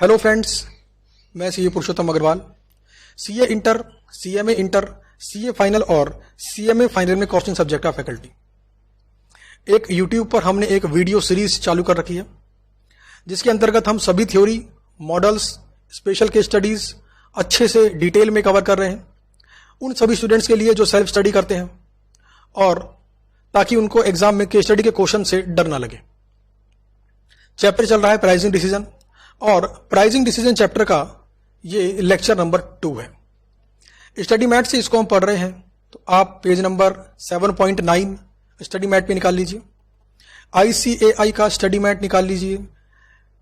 Hello friends, मैं CA Purushottam Agarwal. CA inter, CMA inter, CA final और CMA final में costing subject का faculty. एक यूट्यूब पर हमने एक वीडियो सीरीज चालू कर रखी है जिसके अंतर्गत हम सभी theory, models, special case studies अच्छे से डिटेल में कवर कर रहे हैं उन सभी स्टूडेंट्स के लिए जो सेल्फ स्टडी करते हैं, और ताकि उनको एग्जाम में केस स्टडी के क्वेश्चन से डर ना लगे। चैप्टर चल रहा है प्राइसिंग डिसीजन, और प्राइसिंग डिसीजन चैप्टर का ये लेक्चर नंबर 2 है। स्टडी मैट से इसको हम पढ़ रहे हैं, तो आप पेज नंबर 7.9 स्टडी मैट पे निकाल लीजिए। ICAI का स्टडी मैट निकाल लीजिए,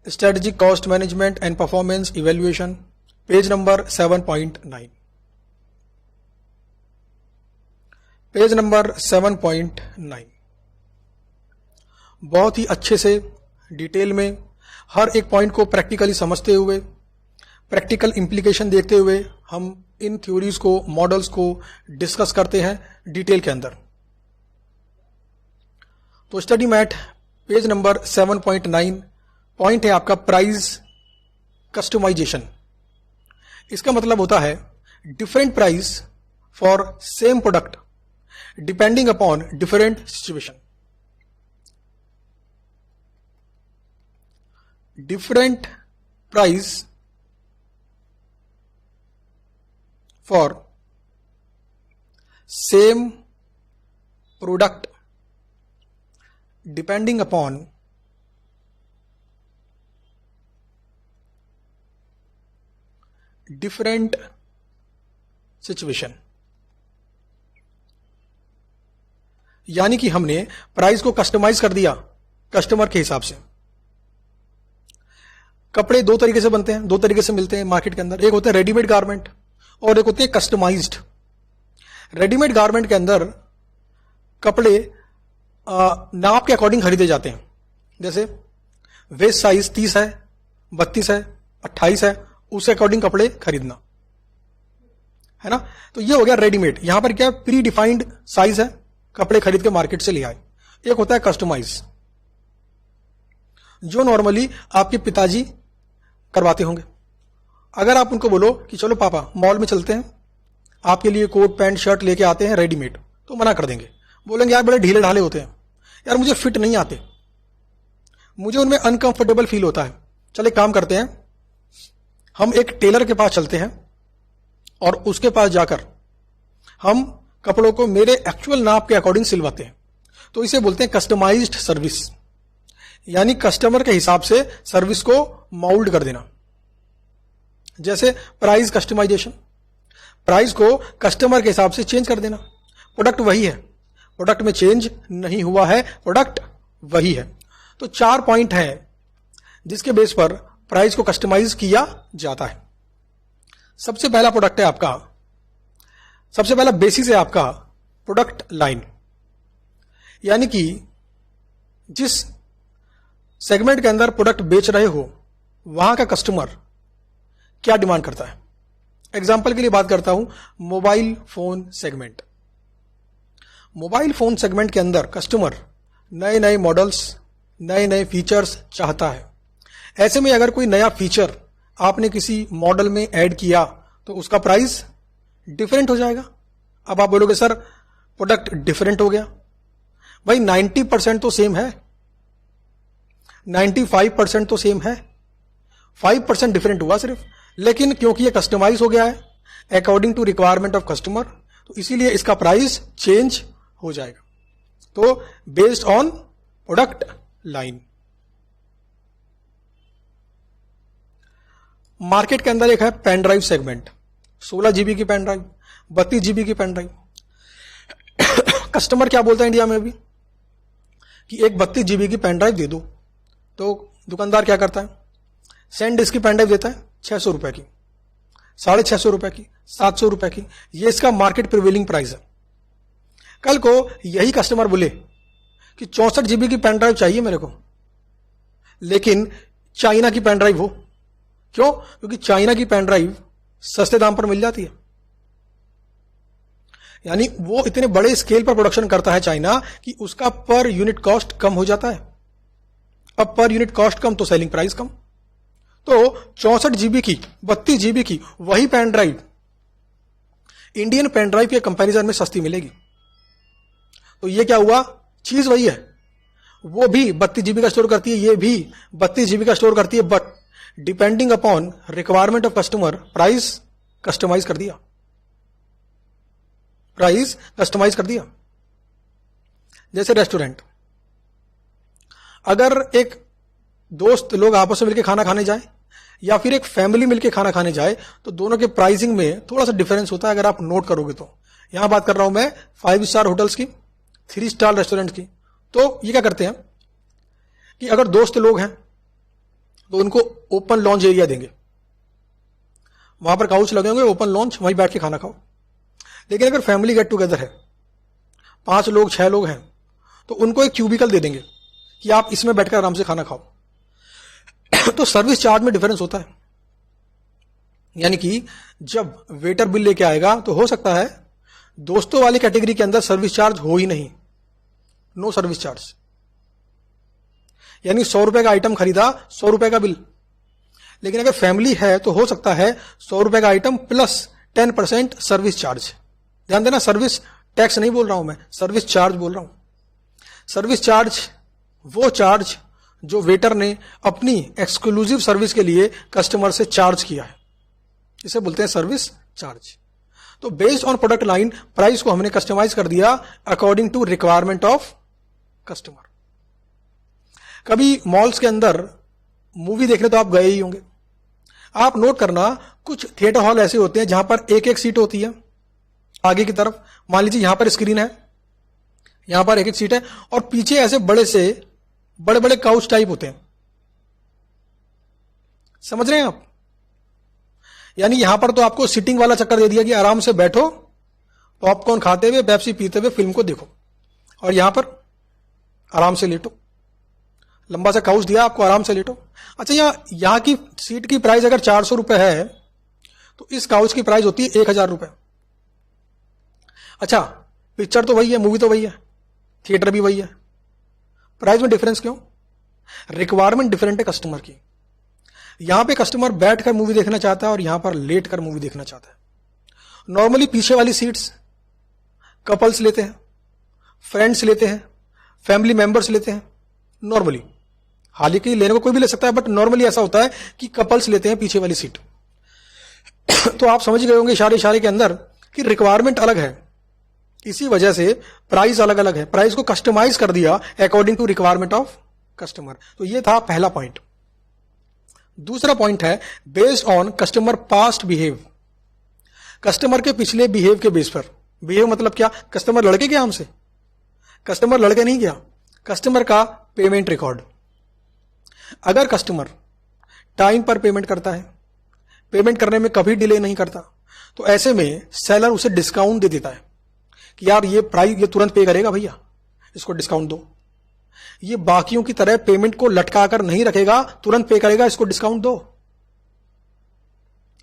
strategic cost management and performance evaluation, page number 7.9। Page number 7.9 बहुत ही अच्छे से डिटेल में हर एक पॉइंट को प्रैक्टिकली समझते हुए, प्रैक्टिकल इम्प्लीकेशन देखते हुए हम इन थ्योरीज को, मॉडल्स को डिस्कस करते हैं डिटेल के अंदर। तो study mat page number 7.9 point है आपका प्राइस कस्टमाइजेशन। इसका मतलब होता है different price for same product depending upon different situation. Different price for same product depending upon different situation। यानी कि हमने प्राइस को कस्टमाइज कर दिया कस्टमर के हिसाब से। कपड़े दो तरीके से बनते हैं, दो तरीके से मिलते हैं मार्केट के अंदर। एक होते हैं रेडीमेड गारमेंट और एक होते हैं कस्टमाइज्ड। रेडीमेड गारमेंट के अंदर कपड़े नाप के अकॉर्डिंग खरीदे जाते हैं। जैसे वेस्ट साइज 30 है, 32 है, 28 है, उसके अकॉर्डिंग कपड़े खरीदना है ना। तो ये हो गया रेडीमेड। यहां पर क्या प्री डिफाइंड साइज है, कपड़े खरीद के मार्केट से ले आए। एक होता है कस्टमाइज, जो नॉर्मली आपके पिताजी करवाते होंगे। अगर आप उनको बोलो कि चलो पापा मॉल में चलते हैं, आपके लिए कोट पैंट शर्ट लेके आते हैं रेडीमेड, तो मना कर देंगे। बोलेंगे यार बड़े ढीले ढाले होते हैं, यार मुझे फिट नहीं आते, मुझे उनमें अनकंफर्टेबल फील होता है। चले काम करते हैं, हम एक टेलर के पास चलते हैं और उसके पास जाकर हम कपड़ों को मेरे एक्चुअल नाप के अकॉर्डिंग सिलवाते हैं। तो इसे बोलते हैं कस्टमाइज्ड सर्विस, यानी कस्टमर के हिसाब से सर्विस को माउल्ड कर देना। जैसे प्राइस कस्टमाइजेशन, प्राइस को कस्टमर के हिसाब से चेंज कर देना। प्रोडक्ट वही है, प्रोडक्ट में चेंज नहीं हुआ है, प्रोडक्ट वही है। तो 4 पॉइंट है जिसके बेस पर प्राइस को कस्टमाइज किया जाता है। सबसे पहला प्रोडक्ट है आपका, सबसे पहला बेसिस है आपका प्रोडक्ट लाइन, यानी कि जिस सेगमेंट के अंदर प्रोडक्ट बेच रहे हो वहां का कस्टमर क्या डिमांड करता है। एग्जाम्पल के लिए बात करता हूं, mobile phone segment. Mobile phone segment के अंदर कस्टमर नए नए मॉडल्स, नए नए फीचर्स चाहता है। ऐसे में अगर कोई नया फीचर आपने किसी मॉडल में ऐड किया तो उसका प्राइस डिफरेंट हो जाएगा। अब आप बोलोगे सर प्रोडक्ट डिफरेंट हो गया। भाई 90% तो सेम है, 95% तो सेम है, 5% डिफरेंट हुआ सिर्फ। लेकिन क्योंकि ये कस्टमाइज हो गया है according to requirement of customer, तो इसीलिए इसका प्राइस चेंज हो जाएगा। तो based on product line. Market के अंदर एक है पेन ड्राइव सेगमेंट, 16 GB की पेन ड्राइव, 32 GB की पेन ड्राइव। कस्टमर क्या बोलता है इंडिया में अभी कि एक 32 GB की पेन ड्राइव दे दो, तो दुकानदार क्या करता है, सेंड इसकी पेन ड्राइव देता है 600 रुपए की, 650 रुपए की, 700 रुपए की। ये इसका मार्केट प्रिवेलिंग प्राइस है। कल को यही कस्टमर बोले कि 64 GB की पेन ड्राइव चाहिए मेरे को, लेकिन चाइना की पेन ड्राइव हो। क्यों? क्योंकि चाइना की पेन ड्राइव सस्ते दाम पर मिल जाती है। यानी वो इतने बड़े स्केल पर प्रोडक्शन करता है चाइना कि उसका पर यूनिट कॉस्ट कम हो जाता है। अब पर यूनिट कॉस्ट कम तो सेलिंग प्राइस कम। तो 64 जीबी की 32 जीबी की वही pen drive Indian pen drive के कंपैरिजन में सस्ती मिलेगी। तो ये क्या हुआ, चीज वही है, वो भी 32 जीबी का स्टोर करती है, ये भी 32 जीबी का स्टोर करती है, but depending upon requirement of customer price customize कर दिया, प्राइस कस्टमाइज कर दिया। जैसे रेस्टोरेंट, अगर एक दोस्त लोग आपस में मिलकर खाना खाने जाए या फिर एक फैमिली मिलकर खाना खाने जाए तो दोनों के प्राइसिंग में थोड़ा सा डिफरेंस होता है। अगर आप नोट करोगे तो यहां बात कर रहा हूं मैं 5 स्टार होटल्स की, 3 स्टार रेस्टोरेंट की। तो ये क्या करते हैं कि अगर दोस्त लोग हैं तो उनको ओपन लॉन्च एरिया देंगे, वहां पर काउच लगे होंगे, ओपन लॉन्च, वहीं बैठ के खाना खाओ। लेकिन अगर फैमिली गेट टुगेदर है, 5 लोग 6 लोग हैं, तो उनको एक क्यूबिकल दे देंगे कि आप इसमें बैठकर आराम से खाना खाओ। तो सर्विस चार्ज में डिफरेंस होता है, यानी कि जब वेटर बिल लेके आएगा तो हो सकता है दोस्तों वाली कैटेगरी के अंदर सर्विस चार्ज हो ही नहीं, नो सर्विस चार्ज, यानी 100 रुपए का आइटम खरीदा 100 रुपए का बिल। लेकिन अगर फैमिली है तो हो सकता है 100 रुपए का आइटम प्लस 10% सर्विस चार्ज। ध्यान देना, सर्विस टैक्स नहीं बोल रहा हूं मैं, सर्विस चार्ज बोल रहा हूं। सर्विस चार्ज वो चार्ज जो वेटर ने अपनी एक्सक्लूसिव सर्विस के लिए कस्टमर से चार्ज किया है, इसे बोलते हैं सर्विस चार्ज। तो based on product line price को हमने कस्टमाइज कर दिया according to requirement of customer. कभी मॉल्स के अंदर मूवी देखने तो आप गए ही होंगे, आप नोट करना कुछ थिएटर हॉल ऐसे होते हैं जहां पर एक एक सीट होती है आगे की तरफ। मान लीजिए यहां पर स्क्रीन है, यहां पर एक एक सीट है, और पीछे ऐसे बड़े बड़े काउच टाइप होते हैं। समझ रहे हैं आप? यानी यहां पर तो आपको सिटिंग वाला चक्कर दे दिया कि आराम से बैठो, पॉपकॉर्न खाते हुए, पेप्सी पीते हुए फिल्म को देखो, और यहां पर आराम से लेटो। लंबा सा काउच दिया आपको, आराम से लेटो। अच्छा, यहां की सीट की प्राइस अगर 400 रुपए है तो इस काउच की प्राइस होती है 1000 रुपए। अच्छा, पिक्चर तो वही है, मूवी तो वही है, थिएटर भी वही है, प्राइस में डिफरेंस क्यों? रिक्वायरमेंट डिफरेंट है कस्टमर की। यहां पे कस्टमर बैठकर मूवी देखना चाहता है और यहां पर लेटकर मूवी देखना चाहता है। नॉर्मली पीछे वाली सीट्स कपल्स लेते हैं, फ्रेंड्स लेते हैं, फैमिली मेंबर्स लेते हैं नॉर्मली। हालांकि लेने को कोई भी ले सकता है, बट नॉर्मली ऐसा होता है कि कपल्स लेते हैं पीछे वाली सीट। तो आप समझ गए होंगे इशारे के अंदर कि रिक्वायरमेंट अलग है, इसी वजह से प्राइस अलग अलग है। प्राइस को कस्टमाइज कर दिया according to requirement of customer. तो ये था पहला पॉइंट। दूसरा पॉइंट है based on customer past behave. Customer के पिछले बिहेव के बेस पर। बिहेव मतलब क्या? कस्टमर लड़के गया हमसे? कस्टमर लड़के नहीं गया, कस्टमर का पेमेंट रिकॉर्ड। अगर कस्टमर टाइम पर पेमेंट करता है, पेमेंट करने में कभी डिले नहीं करता, तो ऐसे में सेलर उसे डिस्काउंट दे देता है कि यार ये प्राइस ये तुरंत पे करेगा भैया, इसको डिस्काउंट दो। ये बाकियों की तरह पेमेंट को लटका कर नहीं रखेगा, तुरंत पे करेगा, इसको डिस्काउंट दो।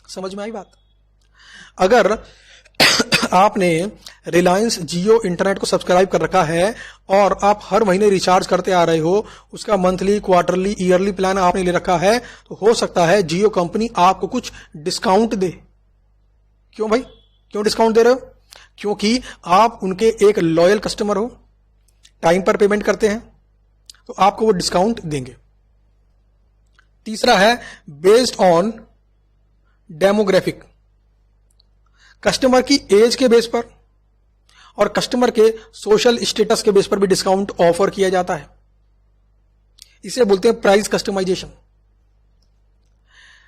समझ में आई बात? अगर आपने रिलायंस जियो इंटरनेट को सब्सक्राइब कर रखा है और आप हर महीने रिचार्ज करते आ रहे हो, उसका मंथली, क्वार्टरली, ईयरली प्लान आपने ले रखा है, तो हो सकता है जियो कंपनी आपको कुछ डिस्काउंट दे। क्यों भाई, क्यों डिस्काउंट दे रहे हो? क्योंकि आप उनके एक लॉयल कस्टमर हो, टाइम पर पेमेंट करते हैं, तो आपको वो डिस्काउंट देंगे। तीसरा है बेस्ड ऑन डेमोग्राफिक। कस्टमर की एज के बेस पर और कस्टमर के सोशल स्टेटस के बेस पर भी डिस्काउंट ऑफर किया जाता है। इसे बोलते हैं प्राइस कस्टमाइजेशन।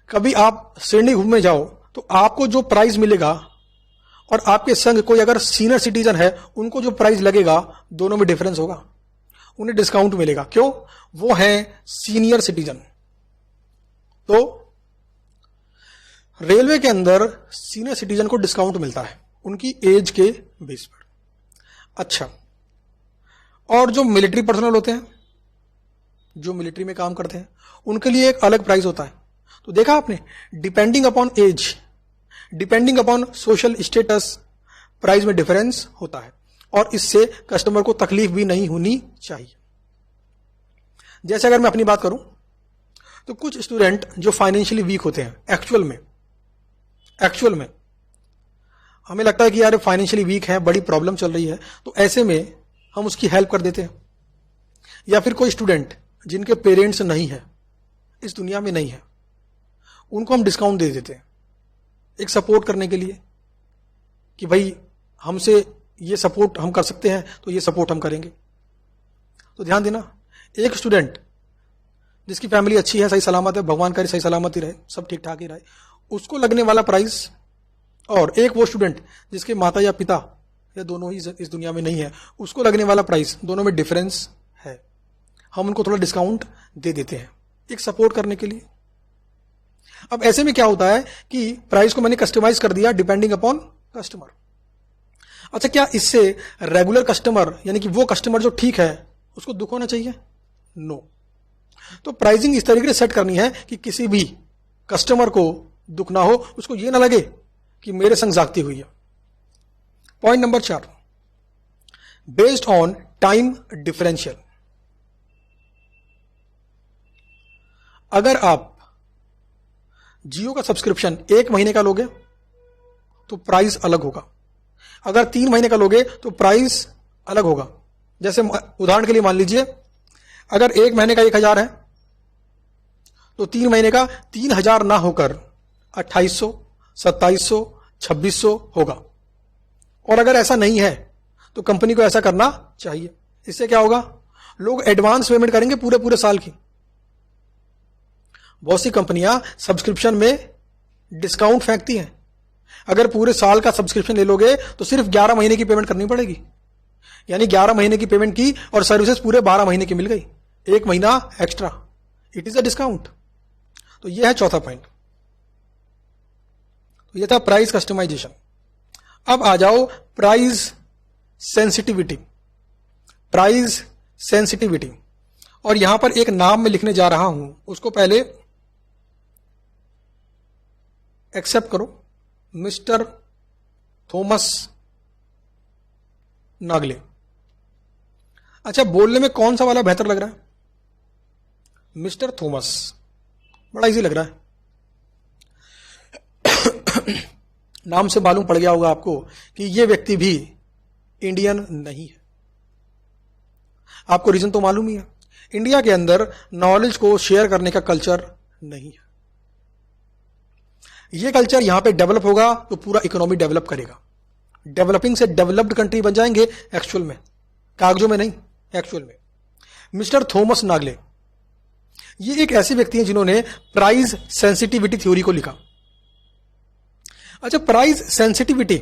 कभी आप श्रेणी घूमने जाओ तो आपको जो प्राइस मिलेगा और आपके संग कोई अगर सीनियर सिटीजन है, उनको जो प्राइस लगेगा, दोनों में डिफरेंस होगा, उन्हें डिस्काउंट मिलेगा। क्यों? वो है सीनियर सिटीजन। तो रेलवे के अंदर सीनियर सिटीजन को डिस्काउंट मिलता है उनकी एज के बेस पर। अच्छा, और जो मिलिट्री पर्सनल होते हैं, जो मिलिट्री में काम करते हैं, उनके लिए एक अलग प्राइस होता है। तो देखा आपने, depending upon age, depending upon social status, price में डिफरेंस होता है, और इससे कस्टमर को तकलीफ भी नहीं होनी चाहिए। जैसे अगर मैं अपनी बात करूं तो कुछ स्टूडेंट जो फाइनेंशियली वीक होते हैं, एक्चुअल में हमें लगता है कि यार फाइनेंशियली वीक है, बड़ी प्रॉब्लम चल रही है, तो ऐसे में हम उसकी हेल्प कर देते हैं। या फिर कोई स्टूडेंट जिनके पेरेंट्स नहीं है, इस दुनिया में नहीं है, उनको हम डिस्काउंट दे देते हैं एक सपोर्ट करने के लिए कि भाई हमसे ये सपोर्ट हम कर सकते हैं तो ये सपोर्ट हम करेंगे। तो ध्यान देना, एक स्टूडेंट जिसकी फैमिली अच्छी है, सही सलामत है, भगवान करे सही सलामत ही रहे, सब ठीक ठाक ही रहे, उसको लगने वाला प्राइस, और एक वो स्टूडेंट जिसके माता या पिता या दोनों ही इस दुनिया में नहीं है, उसको लगने वाला प्राइस, दोनों में डिफरेंस है। हम उनको थोड़ा डिस्काउंट दे देते हैं एक सपोर्ट करने के लिए। अब ऐसे में क्या होता है कि प्राइस को मैंने कस्टमाइज कर दिया डिपेंडिंग अपॉन कस्टमर। अच्छा, क्या इससे रेगुलर कस्टमर यानी कि वो कस्टमर जो ठीक है उसको दुख होना चाहिए? नो। तो प्राइसिंग इस तरीके से सेट करनी है कि किसी भी कस्टमर को दुख ना हो, उसको ये ना लगे कि मेरे संग जागती हुई है। Point number 4, based on time differential. अगर आप जियो का सब्सक्रिप्शन 1 महीने का लोगे तो प्राइस अलग होगा, अगर 3 महीने का लोगे तो प्राइस अलग होगा। जैसे उदाहरण के लिए मान लीजिए, अगर 1 महीने का 1000 है तो 3 महीने का 3000 ना होकर 2800, 2700, 2600 होगा। और अगर ऐसा नहीं है तो कंपनी को ऐसा करना चाहिए। इससे क्या होगा, लोग एडवांस पेमेंट करेंगे पूरे पूरे साल की। बहुत सी कंपनियां सब्सक्रिप्शन में डिस्काउंट फेंकती हैं। अगर पूरे साल का सब्सक्रिप्शन ले लोगे तो सिर्फ 11 महीने की पेमेंट करनी पड़ेगी, यानी 11 महीने की पेमेंट की और सर्विसेज पूरे 12 महीने की मिल गई, 1 महीना extra. It is a discount. तो यह है चौथा पॉइंट। तो यह था प्राइस कस्टमाइजेशन। अब आ जाओ प्राइस सेंसिटिविटी। प्राइस सेंसिटिविटी, और यहां पर एक नाम मैं लिखने जा रहा हूं, उसको पहले एक्सेप्ट करो। Mister Thomas Nagle. अच्छा, बोलने में कौन सा वाला बेहतर लग रहा है? मिस्टर थॉमस, बड़ा इजी लग रहा है। नाम से मालूम पड़ गया होगा आपको कि यह व्यक्ति भी इंडियन नहीं है। आपको रीजन तो मालूम ही है, इंडिया के अंदर नॉलेज को शेयर करने का कल्चर नहीं है। यह कल्चर यहां पे डेवलप होगा तो पूरा इकोनॉमी डेवलप करेगा। डेवलपिंग से डेवलप्ड कंट्री बन जाएंगे एक्चुअल में, कागजों में नहीं, एक्चुअल में। मिस्टर थॉमस नागले ये एक ऐसे व्यक्ति हैं जिन्होंने प्राइस सेंसिटिविटी थ्योरी को लिखा। अच्छा, प्राइस सेंसिटिविटी,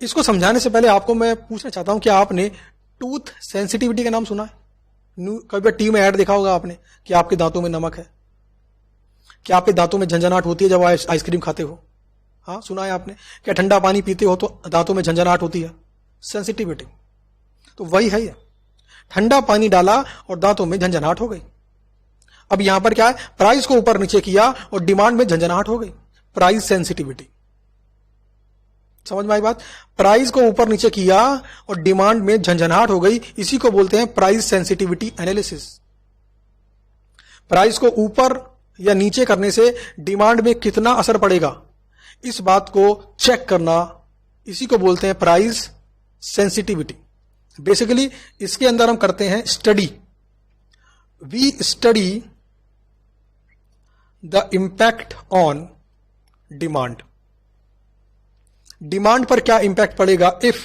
इसको समझाने से पहले आपको मैं पूछना चाहता हूं कि आपने टूथ सेंसिटिविटी का नाम सुना है? कभी टीवी में ऐड देखा होगा आपने कि आपके दांतों में नमक है, क्या आपके दांतों में झंझनाहट होती है जब आइसक्रीम खाते हो? हाँ, सुना है आपने। क्या ठंडा पानी पीते हो तो दांतों में झंझनाहट होती है? सेंसिटिविटी। तो वही है ये, ठंडा पानी डाला और दांतों में झंझनाहट हो गई। अब यहां पर क्या है, प्राइस को ऊपर नीचे किया और डिमांड में झंझनाहट हो गई। प्राइस सेंसिटिविटी, समझ में आई बात? प्राइस को ऊपर नीचे किया और डिमांड में झंझनाहट हो गई, इसी को बोलते हैं प्राइस सेंसिटिविटी एनालिसिस। प्राइस को ऊपर या नीचे करने से डिमांड में कितना असर पड़ेगा, इस बात को चेक करना, इसी को बोलते हैं प्राइस सेंसिटिविटी। बेसिकली इसके अंदर हम करते हैं study. We study the impact on demand. Demand पर क्या इंपैक्ट पड़ेगा इफ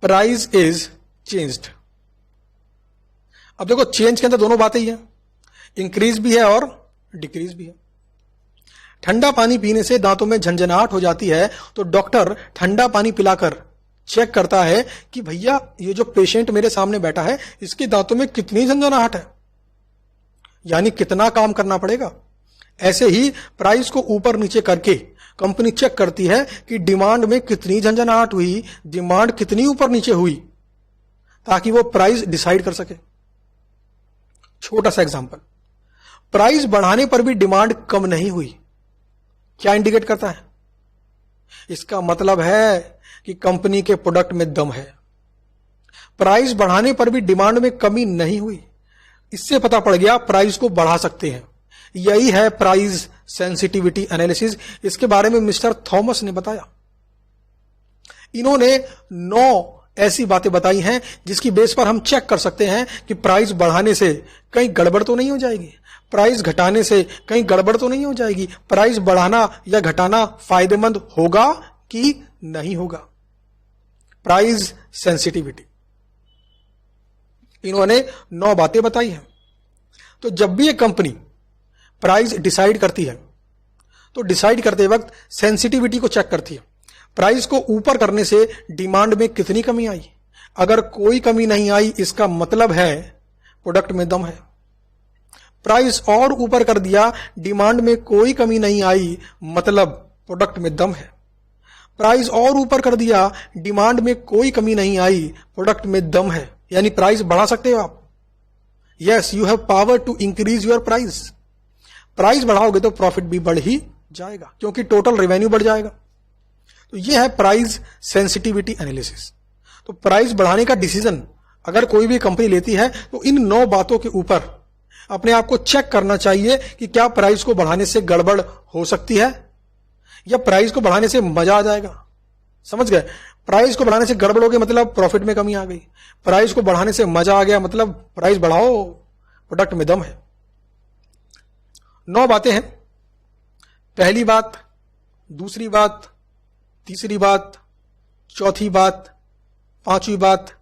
प्राइस इज चेंज्ड। अब देखो, चेंज के अंदर दोनों बातें ही है, इंक्रीज भी है और डिक्रीज भी है। ठंडा पानी पीने से दांतों में झंझनाहट हो जाती है तो डॉक्टर ठंडा पानी पिलाकर चेक करता है कि भैया ये जो पेशेंट मेरे सामने बैठा है इसके दांतों में कितनी झंझनाहट है, यानी कितना काम करना पड़ेगा। ऐसे ही प्राइस को ऊपर नीचे करके कंपनी चेक करती है कि डिमांड में कितनी झंझनाहट हुई, डिमांड कितनी ऊपर नीचे हुई, ताकि वो प्राइस डिसाइड कर सके। छोटा सा एग्जांपल, प्राइस बढ़ाने पर भी डिमांड कम नहीं हुई, क्या इंडिकेट करता है? इसका मतलब है कि कंपनी के प्रोडक्ट में दम है। प्राइस बढ़ाने पर भी डिमांड में कमी नहीं हुई, इससे पता पड़ गया प्राइस को बढ़ा सकते हैं। यही है प्राइस सेंसिटिविटी एनालिसिस। इसके बारे में मिस्टर थॉमस ने बताया। इन्होंने 9 ऐसी बातें बताई हैं जिसकी बेस पर हम चेक कर सकते हैं कि प्राइस बढ़ाने से कहीं गड़बड़ तो नहीं हो जाएगी, प्राइस घटाने से कहीं गड़बड़ तो नहीं हो जाएगी, प्राइस बढ़ाना या घटाना फायदेमंद होगा कि नहीं होगा। प्राइस सेंसिटिविटी, इन्होंने 9 बातें बताई हैं। तो जब भी एक कंपनी प्राइस डिसाइड करती है तो डिसाइड करते वक्त सेंसिटिविटी को चेक करती है। प्राइस को ऊपर करने से डिमांड में कितनी कमी आई? अगर कोई कमी नहीं आई, इसका मतलब है प्रोडक्ट में दम है। प्राइस और ऊपर कर दिया, डिमांड में कोई कमी नहीं आई, मतलब प्रोडक्ट में दम है। प्राइस और ऊपर कर दिया, डिमांड में कोई कमी नहीं आई, प्रोडक्ट में दम है। यानी प्राइस बढ़ा सकते हो आप। Yes, you have power to increase your price. Price बढ़ाओगे तो प्रॉफिट भी बढ़ ही जाएगा, क्योंकि टोटल रेवेन्यू बढ़ जाएगा। तो यह है प्राइस सेंसिटिविटी एनालिसिस। तो प्राइस बढ़ाने का डिसीजन अगर कोई भी कंपनी लेती है तो इन 9 बातों के ऊपर अपने आप को चेक करना चाहिए कि क्या प्राइस को बढ़ाने से गड़बड़ हो सकती है या प्राइस को बढ़ाने से मजा आ जाएगा। समझ गए? प्राइस को बढ़ाने से गड़बड़ हो गई मतलब प्रॉफिट में कमी आ गई, प्राइस को बढ़ाने से मजा आ गया मतलब प्राइस बढ़ाओ, प्रोडक्ट में दम है। 9 बातें हैं। पहली बात, दूसरी बात, तीसरी बात, चौथी बात, 5वीं बात,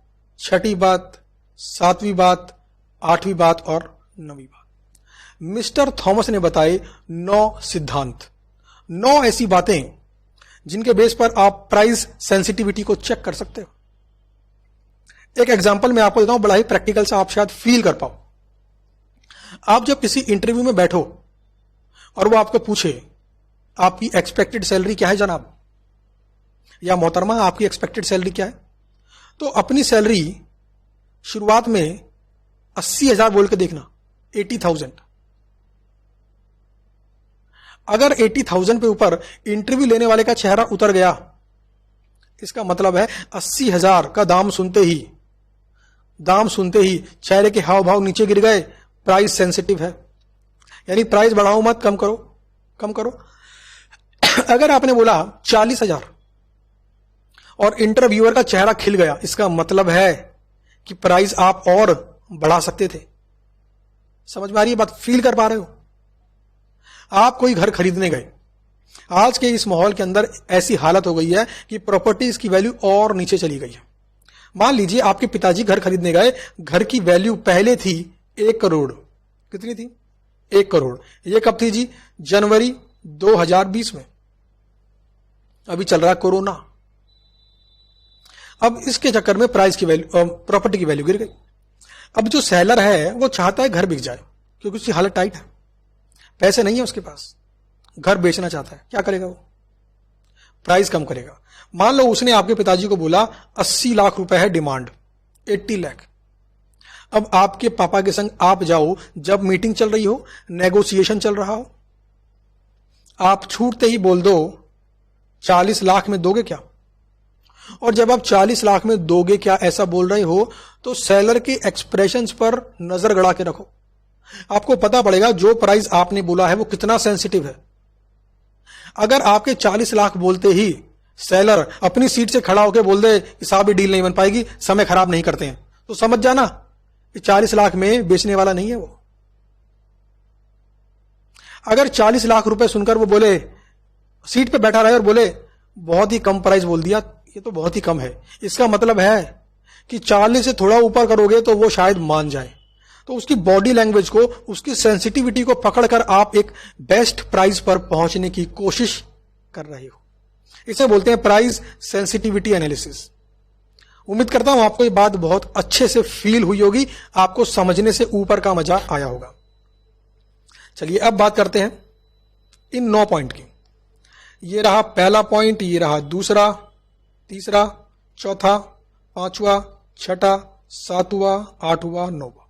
6ठी बात, 7वीं बात, 8वीं बात और 9वीं बात। मिस्टर थॉमस ने बताए 9 सिद्धांत, 9 ऐसी बातें जिनके बेस पर आप प्राइस सेंसिटिविटी को चेक कर सकते हो। एक एग्जांपल मैं आपको देता हूं, बड़ा ही प्रैक्टिकल सा, आप शायद फील कर पाओ। आप जब किसी इंटरव्यू में बैठो और वो आपको पूछे आपकी एक्सपेक्टेड सैलरी क्या है जनाब, या मोहतरमा आपकी एक्सपेक्टेड सैलरी क्या है, तो अपनी सैलरी शुरुआत में 80,000 बोल के देखना, 80,000। अगर 80,000 पे ऊपर इंटरव्यू लेने वाले का चेहरा उतर गया, इसका मतलब है 80,000 का दाम सुनते ही चेहरे के हाव भाव नीचे गिर गए, प्राइस सेंसिटिव है। यानी प्राइस बढ़ाओ मत, कम करो। अगर आपने बोला 40,000 और इंटरव्यूअर का चेहरा खिल गया, इसका मतलब है कि प्राइस आप और बढ़ा सकते थे। समझ में आ रही है बात? फील कर पा रहे हो? आप कोई घर खरीदने गए, आज के इस माहौल के अंदर ऐसी हालत हो गई है कि प्रॉपर्टीज की वैल्यू और नीचे चली गई है। मान लीजिए आपके पिताजी घर खरीदने गए, घर की वैल्यू पहले थी 1 करोड़। कितनी थी? 1 करोड़। ये कब थी जी? जनवरी 2020 में। अभी चल रहा कोरोना। अब इसके चक्कर में प्राइस की वैल्यू, प्रॉपर्टी की वैल्यू गिर गई। अब जो सेलर है वो चाहता है घर बिक जाए, क्योंकि उसकी हालत टाइट है, पैसे नहीं है उसके पास, घर बेचना चाहता है। क्या करेगा वो? प्राइस कम करेगा। मान लो उसने आपके पिताजी को बोला 80 लाख रुपए है डिमांड, 80 लाख। अब आपके पापा के संग आप जाओ, जब मीटिंग चल रही हो, नेगोशिएशन चल रहा हो, आप छूटते ही बोल दो 40 लाख में दोगे क्या? और जब आप 40 लाख में दोगे क्या ऐसा बोल रहे हो, तो सेलर के एक्सप्रेशंस पर नजर गड़ा के रखो। आपको पता पड़ेगा जो प्राइस आपने बोला है वो कितना सेंसिटिव है। अगर आपके 40 लाख बोलते ही सेलर अपनी सीट से खड़ा होकर बोल दे साहब ये डील नहीं बन पाएगी, समय खराब नहीं करते हैं, तो समझ जाना कि 40 लाख में बेचने वाला नहीं है वो। अगर 40 लाख रुपए सुनकर वो बोले, सीट पे बैठा रहे और बोले बहुत ही कम प्राइस बोल दिया, ये तो बहुत ही कम है, इसका मतलब है कि 40 से थोड़ा ऊपर करोगे तो वो शायद मान जाए। तो उसकी बॉडी लैंग्वेज को, उसकी सेंसिटिविटी को पकड़कर आप एक बेस्ट प्राइस पर पहुंचने की कोशिश कर रहे हो। इसे बोलते हैं प्राइस सेंसिटिविटी एनालिसिस। उम्मीद करता हूं आपको ये बात बहुत अच्छे से फील हुई होगी, आपको समझने से ऊपर का मजा आया होगा। चलिए अब बात करते हैं इन 9 पॉइंट की। ये रहा पहला पॉइंट, ये रहा दूसरा, तीसरा, चौथा, 5वां, 6ठा, 7वां, 8वां, 9वां।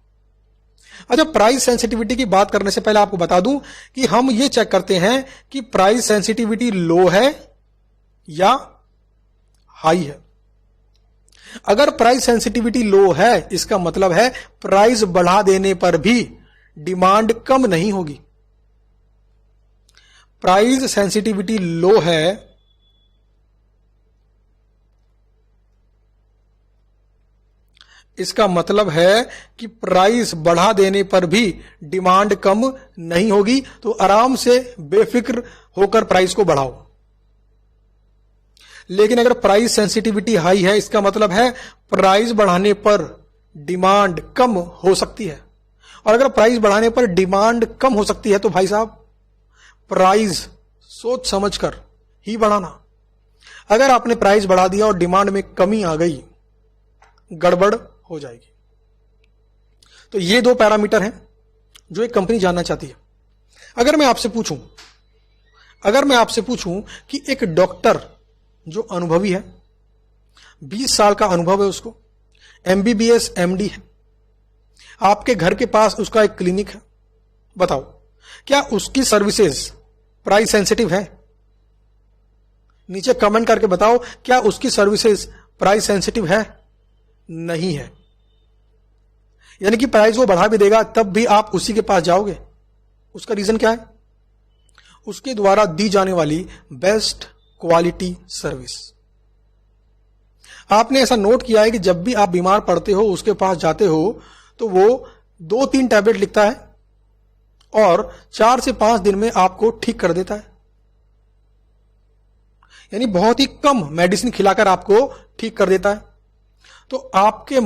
अच्छा, प्राइस सेंसिटिविटी की बात करने से पहले आपको बता दूं कि हम ये चेक करते हैं कि प्राइस सेंसिटिविटी लो है या हाई है। अगर प्राइस सेंसिटिविटी लो है, इसका मतलब है प्राइस बढ़ा देने पर भी डिमांड कम नहीं होगी। प्राइस सेंसिटिविटी लो है, इसका मतलब है कि प्राइस बढ़ा देने पर भी डिमांड कम नहीं होगी, तो आराम से बेफिक्र होकर प्राइस को बढ़ाओ। लेकिन अगर प्राइस सेंसिटिविटी हाई है, इसका मतलब है प्राइस बढ़ाने पर डिमांड कम हो सकती है। और अगर प्राइस बढ़ाने पर डिमांड कम हो सकती है तो भाई साहब प्राइस सोच समझकर ही बढ़ाना। अगर आपने प्राइस बढ़ा दिया और डिमांड में कमी आ गई, गड़बड़ हो जाएगी। तो ये दो पैरामीटर हैं जो एक कंपनी जानना चाहती है। अगर मैं आपसे पूछूं कि एक डॉक्टर जो अनुभवी है, 20 साल का अनुभव है उसको, MBBS MD है, आपके घर के पास उसका एक क्लिनिक है, बताओ क्या उसकी सर्विसेज प्राइस सेंसिटिव है? नीचे कमेंट करके बताओ क्या उसकी सर्विसेज प्राइस सेंसिटिव है? नहीं है। यानी कि प्राइस वो बढ़ा भी देगा तब भी आप उसी के पास जाओगे। उसका रीजन क्या है? उसके द्वारा दी जाने वाली बेस्ट क्वालिटी सर्विस। आपने ऐसा नोट किया है कि जब भी आप बीमार पड़ते हो, उसके पास जाते हो, तो वो 2-3 टैबलेट लिखता है और 4 से 5 दिन में आपको ठीक कर देता है। यानी बहुत ही कम मेडिसिन खिलाकर आपको ठीक कर देता है। तो आपके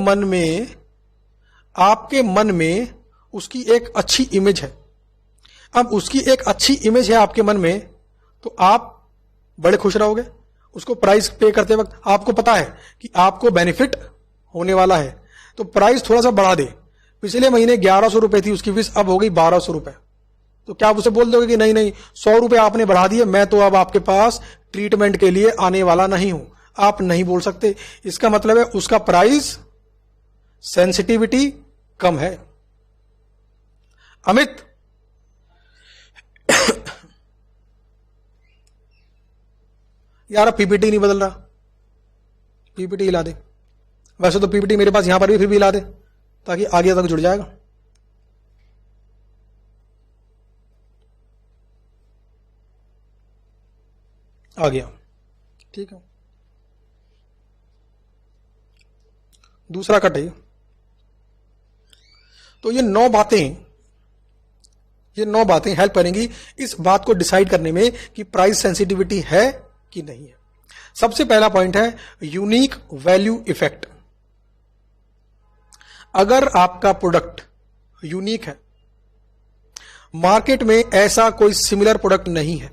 मन में उसकी एक अच्छी इमेज है। अब उसकी एक अच्छी इमेज है आपके मन में, तो आप बड़े खुश रहोगे। उसको प्राइस पे करते वक्त आपको पता है कि आपको बेनिफिट होने वाला है, तो प्राइस थोड़ा सा बढ़ा दे। पिछले महीने 1100 रुपए थी उसकी फीस, अब हो गई 1200 रुपए, तो क्या आप उसे बोल दोगे कि नहीं नहीं 100 रुपए आपने बढ़ा दिए, मैं तो अब आपके पास ट्रीटमेंट के लिए आने वाला नहीं हूं? आप नहीं बोल सकते। इसका मतलब है उसका प्राइस सेंसिटिविटी कम है। अमित यार अब पीपीटी नहीं बदल रहा, पीपीटी हिला दे। वैसे तो पीपीटी मेरे पास यहां पर भी, फिर भी हिला दे ताकि आगे तक जुड़ जाएगा। आ गया, ठीक है। दूसरा कट है। तो ये 9 बातें हेल्प करेंगी इस बात को डिसाइड करने में कि प्राइस सेंसिटिविटी है कि नहीं है। सबसे पहला पॉइंट है यूनिक वैल्यू इफेक्ट। अगर आपका प्रोडक्ट यूनिक है, मार्केट में ऐसा कोई सिमिलर प्रोडक्ट नहीं है,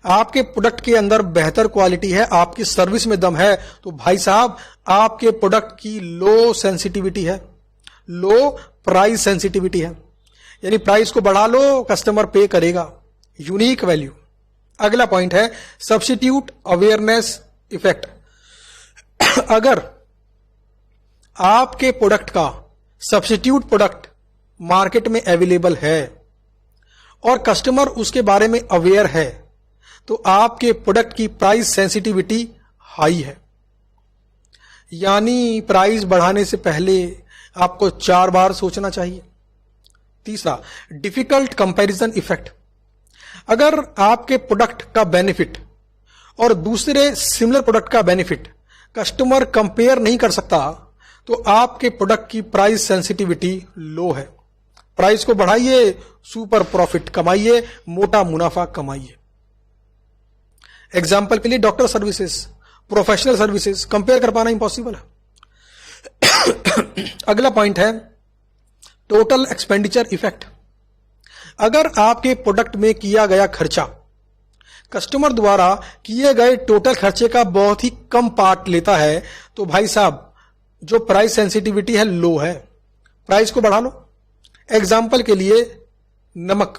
आपके प्रोडक्ट के अंदर बेहतर क्वालिटी है, आपकी सर्विस में दम है, तो भाई साहब आपके प्रोडक्ट की लो सेंसिटिविटी है, लो प्राइस सेंसिटिविटी है। यानी प्राइस को बढ़ा लो, कस्टमर पे करेगा। Unique value. अगला पॉइंट है सब्स्टिट्यूट अवेयरनेस इफेक्ट। अगर आपके प्रोडक्ट का सब्स्टिट्यूट प्रोडक्ट मार्केट में अवेलेबल है और कस्टमर उसके बारे में अवेयर है, तो आपके प्रोडक्ट की प्राइस सेंसिटिविटी हाई है। यानी प्राइस बढ़ाने से पहले आपको 4 बार सोचना चाहिए। तीसरा डिफिकल्ट कंपैरिजन इफेक्ट। अगर आपके प्रोडक्ट का बेनिफिट और दूसरे सिमिलर प्रोडक्ट का बेनिफिट कस्टमर कंपेयर नहीं कर सकता, तो आपके प्रोडक्ट की प्राइस सेंसिटिविटी लो है। प्राइस को बढ़ाइए, सुपर प्रॉफिट कमाइए, मोटा मुनाफा कमाइए। एग्जाम्पल के लिए doctor services, professional services compare कर पाना इंपॉसिबल है। अगला पॉइंट है टोटल एक्सपेंडिचर इफेक्ट। अगर आपके प्रोडक्ट में किया गया खर्चा कस्टमर द्वारा किए गए टोटल खर्चे का बहुत ही कम पार्ट लेता है, तो भाई साहब जो प्राइस सेंसिटिविटी है लो है, प्राइस को बढ़ा लो। एग्जाम्पल के लिए नमक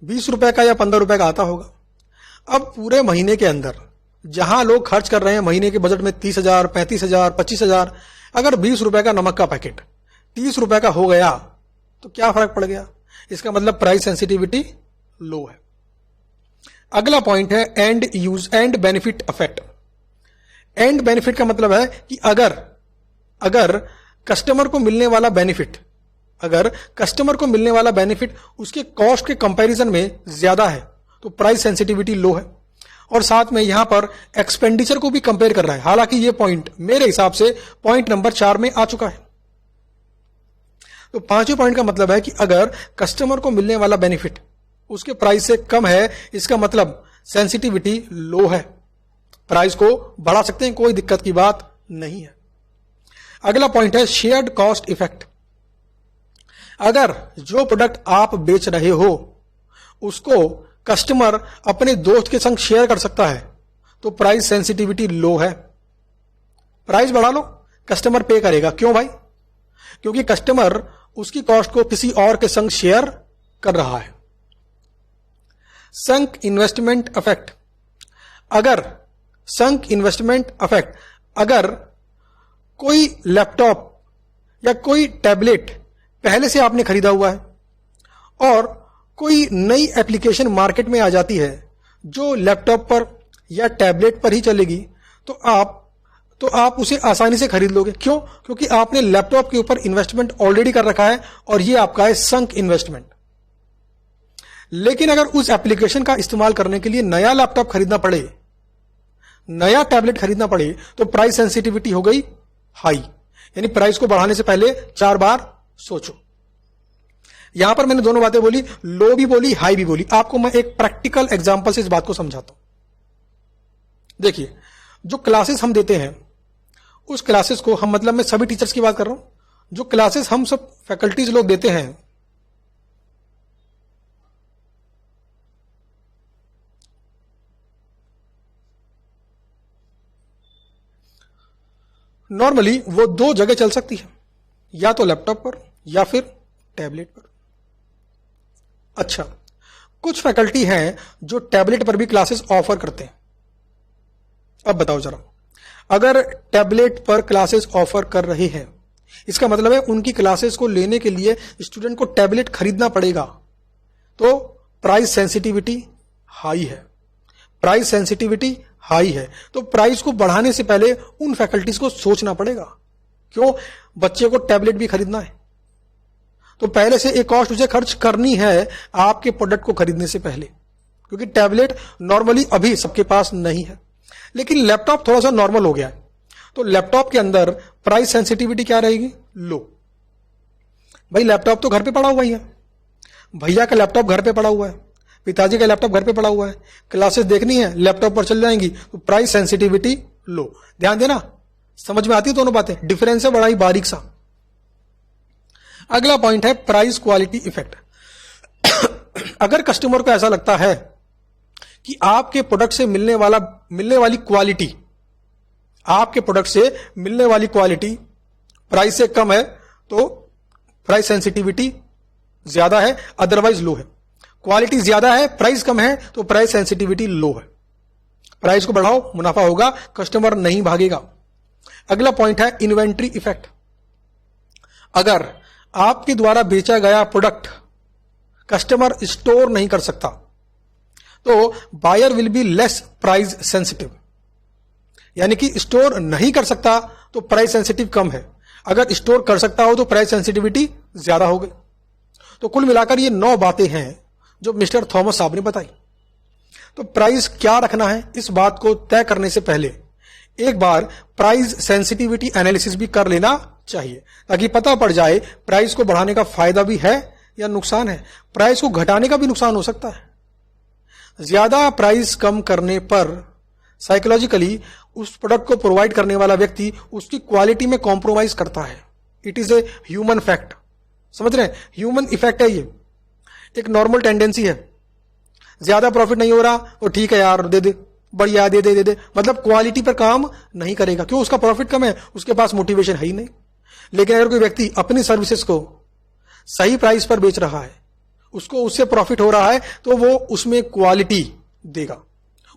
20 रुपए का या 15 रुपए का आता होगा। अब पूरे महीने के अंदर जहां लोग खर्च कर रहे हैं महीने के बजट में 30,000, 35,000, 25,000, अगर 20 रुपए का नमक का पैकेट 30 रुपए का हो गया तो क्या फर्क पड़ गया? इसका मतलब प्राइस सेंसिटिविटी लो है। अगला पॉइंट है and use and benefit effect. And benefit का मतलब है कि अगर कस्टमर को मिलने वाला बेनिफिट उसके कॉस्ट के कंपैरिजन में ज्यादा है तो प्राइस सेंसिटिविटी लो है। और साथ में यहां पर एक्सपेंडिचर को भी कंपेयर कर रहा है, हालांकि ये पॉइंट मेरे हिसाब से पॉइंट नंबर 4 में आ चुका है। तो पांचवें पॉइंट का मतलब है कि अगर कस्टमर को मिलने वाला बेनिफिट उसके प्राइस से कम है, इसका मतलब सेंसिटिविटी लो है, प्राइस को बढ़ा सकते हैं, कोई दिक्कत की बात नहीं है। अगला पॉइंट है शेयर्ड कॉस्ट इफेक्ट। अगर जो प्रोडक्ट आप बेच रहे हो उसको कस्टमर अपने दोस्त के संग शेयर कर सकता है तो प्राइस सेंसिटिविटी लो है। प्राइस बढ़ा लो, कस्टमर पे करेगा। क्यों भाई? क्योंकि कस्टमर उसकी कॉस्ट को किसी और के संग शेयर कर रहा है। संक इन्वेस्टमेंट इफेक्ट। अगर कोई लैपटॉप या कोई टैबलेट पहले से आपने खरीदा हुआ है और कोई नई एप्लीकेशन मार्केट में आ जाती है जो लैपटॉप पर या टैबलेट पर ही चलेगी तो आप उसे आसानी से खरीद लोगे। क्यों? क्योंकि आपने लैपटॉप के ऊपर इन्वेस्टमेंट ऑलरेडी कर रखा है और ये आपका है संक इन्वेस्टमेंट। लेकिन अगर उस एप्लीकेशन का इस्तेमाल करने के लिए नया लैपटॉप खरीदना पड़े, नया टैबलेट खरीदना पड़े तो प्राइस सेंसिटिविटी हो गई हाई, यानी प्राइस को बढ़ाने से पहले 4 बार सोचो। यहां पर मैंने दोनों बातें बोली, लो भी बोली, हाई भी बोली। आपको मैं एक प्रैक्टिकल एग्जांपल से इस बात को समझाता हूं। देखिए, जो क्लासेस हम देते हैं उस क्लासेस को हम, मतलब मैं सभी टीचर्स की बात कर रहा हूं, जो क्लासेस हम सब फैकल्टीज लोग देते हैं नॉर्मली वो 2 जगह चल सकती है, या तो लैपटॉप पर या फिर टैबलेट पर। अच्छा, कुछ फैकल्टी हैं जो टैबलेट पर भी क्लासेस ऑफर करते हैं। अब बताओ जरा, अगर टैबलेट पर क्लासेस ऑफर कर रहे हैं इसका मतलब है उनकी क्लासेस को लेने के लिए स्टूडेंट को टैबलेट खरीदना पड़ेगा, तो प्राइस सेंसिटिविटी हाई है। तो प्राइस को बढ़ाने से पहले उन फैकल्टीज को सोचना पड़ेगा। क्यों? बच्चे को टैबलेट भी खरीदना है तो पहले से एक कॉस्ट उसे खर्च करनी है आपके प्रोडक्ट को खरीदने से पहले, क्योंकि टैबलेट नॉर्मली अभी सबके पास नहीं है। लेकिन लैपटॉप थोड़ा सा नॉर्मल हो गया है, तो लैपटॉप के अंदर प्राइस सेंसिटिविटी क्या रहेगी? लो। भाई लैपटॉप तो घर पे पड़ा हुआ ही है, भैया का लैपटॉप घर पे पड़ा हुआ है, पिताजी का लैपटॉप घर पे पड़ा हुआ है, क्लासेस देखनी है लैपटॉप पर चल जाएंगी, तो प्राइस सेंसिटिविटी लो। ध्यान देना, समझ में आती है दोनों बातें, डिफरेंस है बड़ा ही बारीक सा। अगला पॉइंट है प्राइस क्वालिटी इफेक्ट। अगर कस्टमर को ऐसा लगता है कि आपके प्रोडक्ट से मिलने वाली क्वालिटी प्राइस से कम है तो प्राइस सेंसिटिविटी ज्यादा है, अदरवाइज लो है। क्वालिटी ज्यादा है, प्राइस कम है तो प्राइस सेंसिटिविटी लो है। प्राइस को बढ़ाओ, मुनाफा होगा, कस्टमर नहीं भागेगा। अगला पॉइंट है इन्वेंट्री इफेक्ट। अगर आपके द्वारा बेचा गया प्रोडक्ट कस्टमर स्टोर नहीं कर सकता तो buyer will be less price sensitive, यानी कि स्टोर नहीं कर सकता तो प्राइस सेंसिटिव कम है, अगर स्टोर कर सकता हो तो प्राइस सेंसिटिविटी ज्यादा हो गई। तो कुल मिलाकर ये 9 बातें हैं जो मिस्टर थॉमस साहब ने बताई। तो प्राइस क्या रखना है इस बात को तय करने से पहले एक बार प्राइस सेंसिटिविटी एनालिसिस भी कर लेना चाहिए, ताकि पता पड़ जाए प्राइस को बढ़ाने का फायदा भी है या नुकसान है। प्राइस को घटाने का भी नुकसान हो सकता है। ज्यादा प्राइस कम करने पर साइकोलॉजिकली उस प्रोडक्ट को प्रोवाइड करने वाला व्यक्ति उसकी क्वालिटी में कॉम्प्रोमाइज करता है। It is a human fact, समझ रहे हैं? ह्यूमन इफेक्ट है ये, एक नॉर्मल टेंडेंसी है। ज्यादा प्रॉफिट नहीं हो रहा तो ठीक है यार, दे दे, बढ़िया, दे दे, मतलब क्वालिटी पर काम नहीं करेगा। क्यों? उसका प्रॉफिट कम है, उसके पास मोटिवेशन है ही नहीं। लेकिन अगर कोई व्यक्ति अपनी सर्विसेज को सही प्राइस पर बेच रहा है, उसको उससे प्रॉफिट हो रहा है, तो वो उसमें क्वालिटी देगा,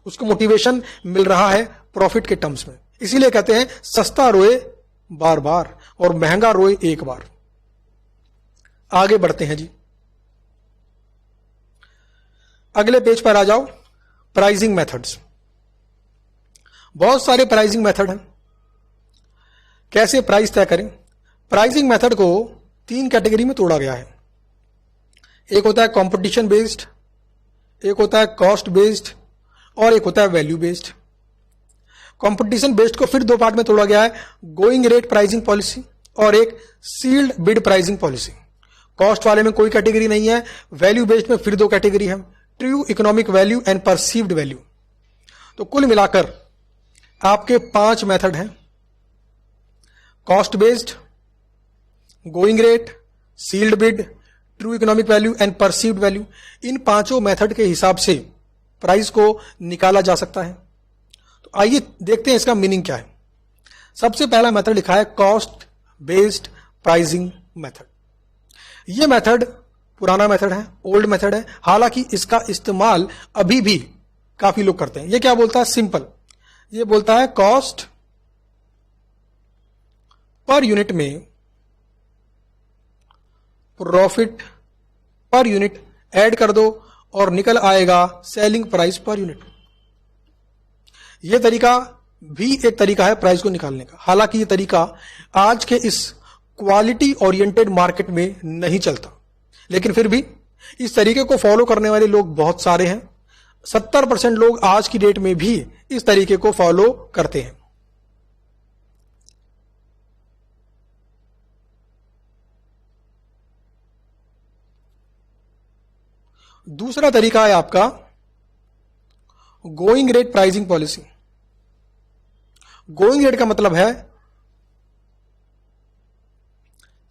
उसको मोटिवेशन मिल रहा है प्रॉफिट के टर्म्स में। इसीलिए कहते हैं सस्ता रोए बार बार और महंगा रोए एक बार। आगे बढ़ते हैं जी, अगले पेज पर आ जाओ। Pricing methods. बहुत सारे प्राइसिंग मेथड हैं। कैसे प्राइस तय करें? प्राइसिंग मेथड को 3 कैटेगरी में तोड़ा गया है। एक होता है कंपटीशन बेस्ड, एक होता है कॉस्ट बेस्ड और एक होता है वैल्यू बेस्ड। कंपटीशन बेस्ड को फिर 2 पार्ट में तोड़ा गया है, गोइंग रेट प्राइसिंग पॉलिसी और एक sealed bid pricing policy. Cost वाले में कोई कैटेगरी नहीं है। वैल्यू बेस्ड में फिर 2 कैटेगरी है, true economic value and perceived value. तो कुल मिलाकर आपके 5 मेथड हैं, cost based, going rate, sealed bid, true economic value and perceived value. इन 5 मेथड के हिसाब से प्राइस को निकाला जा सकता है। तो आइए देखते हैं इसका मीनिंग क्या है। सबसे पहला मेथड लिखा है कॉस्ट बेस्ड प्राइसिंग मेथड। यह मेथड पुराना मेथड है, ओल्ड मेथड है, हालांकि इसका इस्तेमाल अभी भी काफी लोग करते हैं। यह क्या बोलता है? सिंपल, यह बोलता है कॉस्ट पर यूनिट में प्रॉफिट पर यूनिट ऐड कर दो और निकल आएगा सेलिंग प्राइस पर यूनिट। यह तरीका भी एक तरीका है प्राइस को निकालने का। हालांकि यह तरीका आज के इस क्वालिटी ओरिएंटेड मार्केट में नहीं चलता, लेकिन फिर भी इस तरीके को फॉलो करने वाले लोग बहुत सारे हैं। 70% लोग आज की डेट में भी इस तरीके को फॉलो करते हैं। दूसरा तरीका है आपका going rate pricing policy. Going rate का मतलब है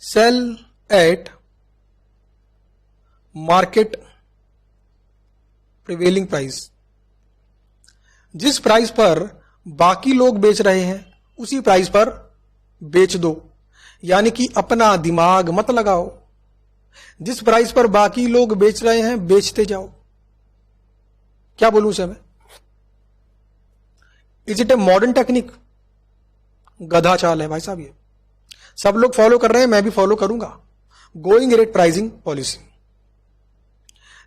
sell at market prevailing price. जिस प्राइस पर बाकी लोग बेच रहे हैं उसी प्राइस पर बेच दो, यानी कि अपना दिमाग मत लगाओ। जिस प्राइस पर बाकी लोग बेच रहे हैं बेचते जाओ। क्या बोलूं उसे मैं? Is it a modern technique? गधा चाल है भाई साहब। ये सब लोग फॉलो कर रहे हैं, मैं भी फॉलो करूंगा। गोइंग रेट प्राइसिंग पॉलिसी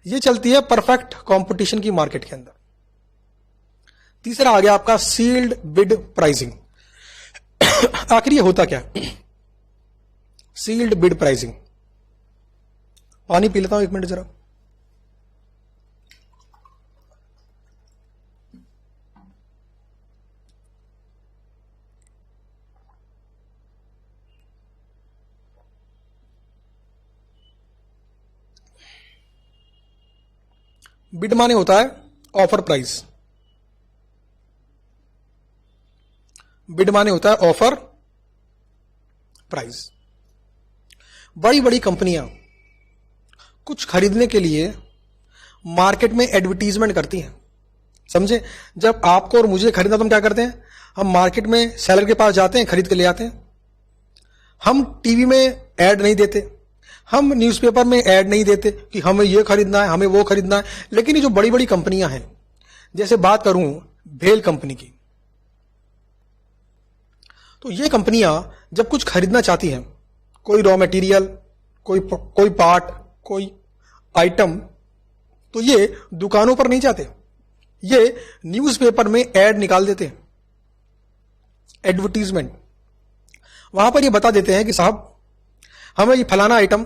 ये चलती है परफेक्ट कंपटीशन की मार्केट के अंदर। तीसरा आ गया आपका सील्ड बिड प्राइसिंग। आखिर ये होता क्या? Sealed bid pricing. पानी पी लेता हूं 1 मिनट जरा। बिड माने होता है ऑफर प्राइस। बिड माने होता है ऑफर प्राइस। बड़ी बड़ी कंपनियां कुछ खरीदने के लिए मार्केट में एडवर्टीजमेंट करती हैं, समझे? जब आपको और मुझे खरीदना तो हम क्या करते हैं? हम मार्केट में सेलर के पास जाते हैं, खरीद के ले आते हैं। हम टीवी में ऐड नहीं देते, हम न्यूज़पेपर में ऐड नहीं देते कि हमें ये खरीदना है, हमें वो खरीदना है। लेकिन ये जो बड़ी बड़ी कंपनियां हैं, जैसे बात करूं भेल कंपनी की, तो ये कंपनियां जब कुछ खरीदना चाहती हैं, कोई रॉ मटेरियल, कोई पार्ट, कोई आइटम, तो ये दुकानों पर नहीं जाते, ये न्यूज़पेपर में ऐड निकाल देते हैं, एडवर्टीजमेंट। वहां पर ये बता देते हैं कि साहब हमें ये फलाना आइटम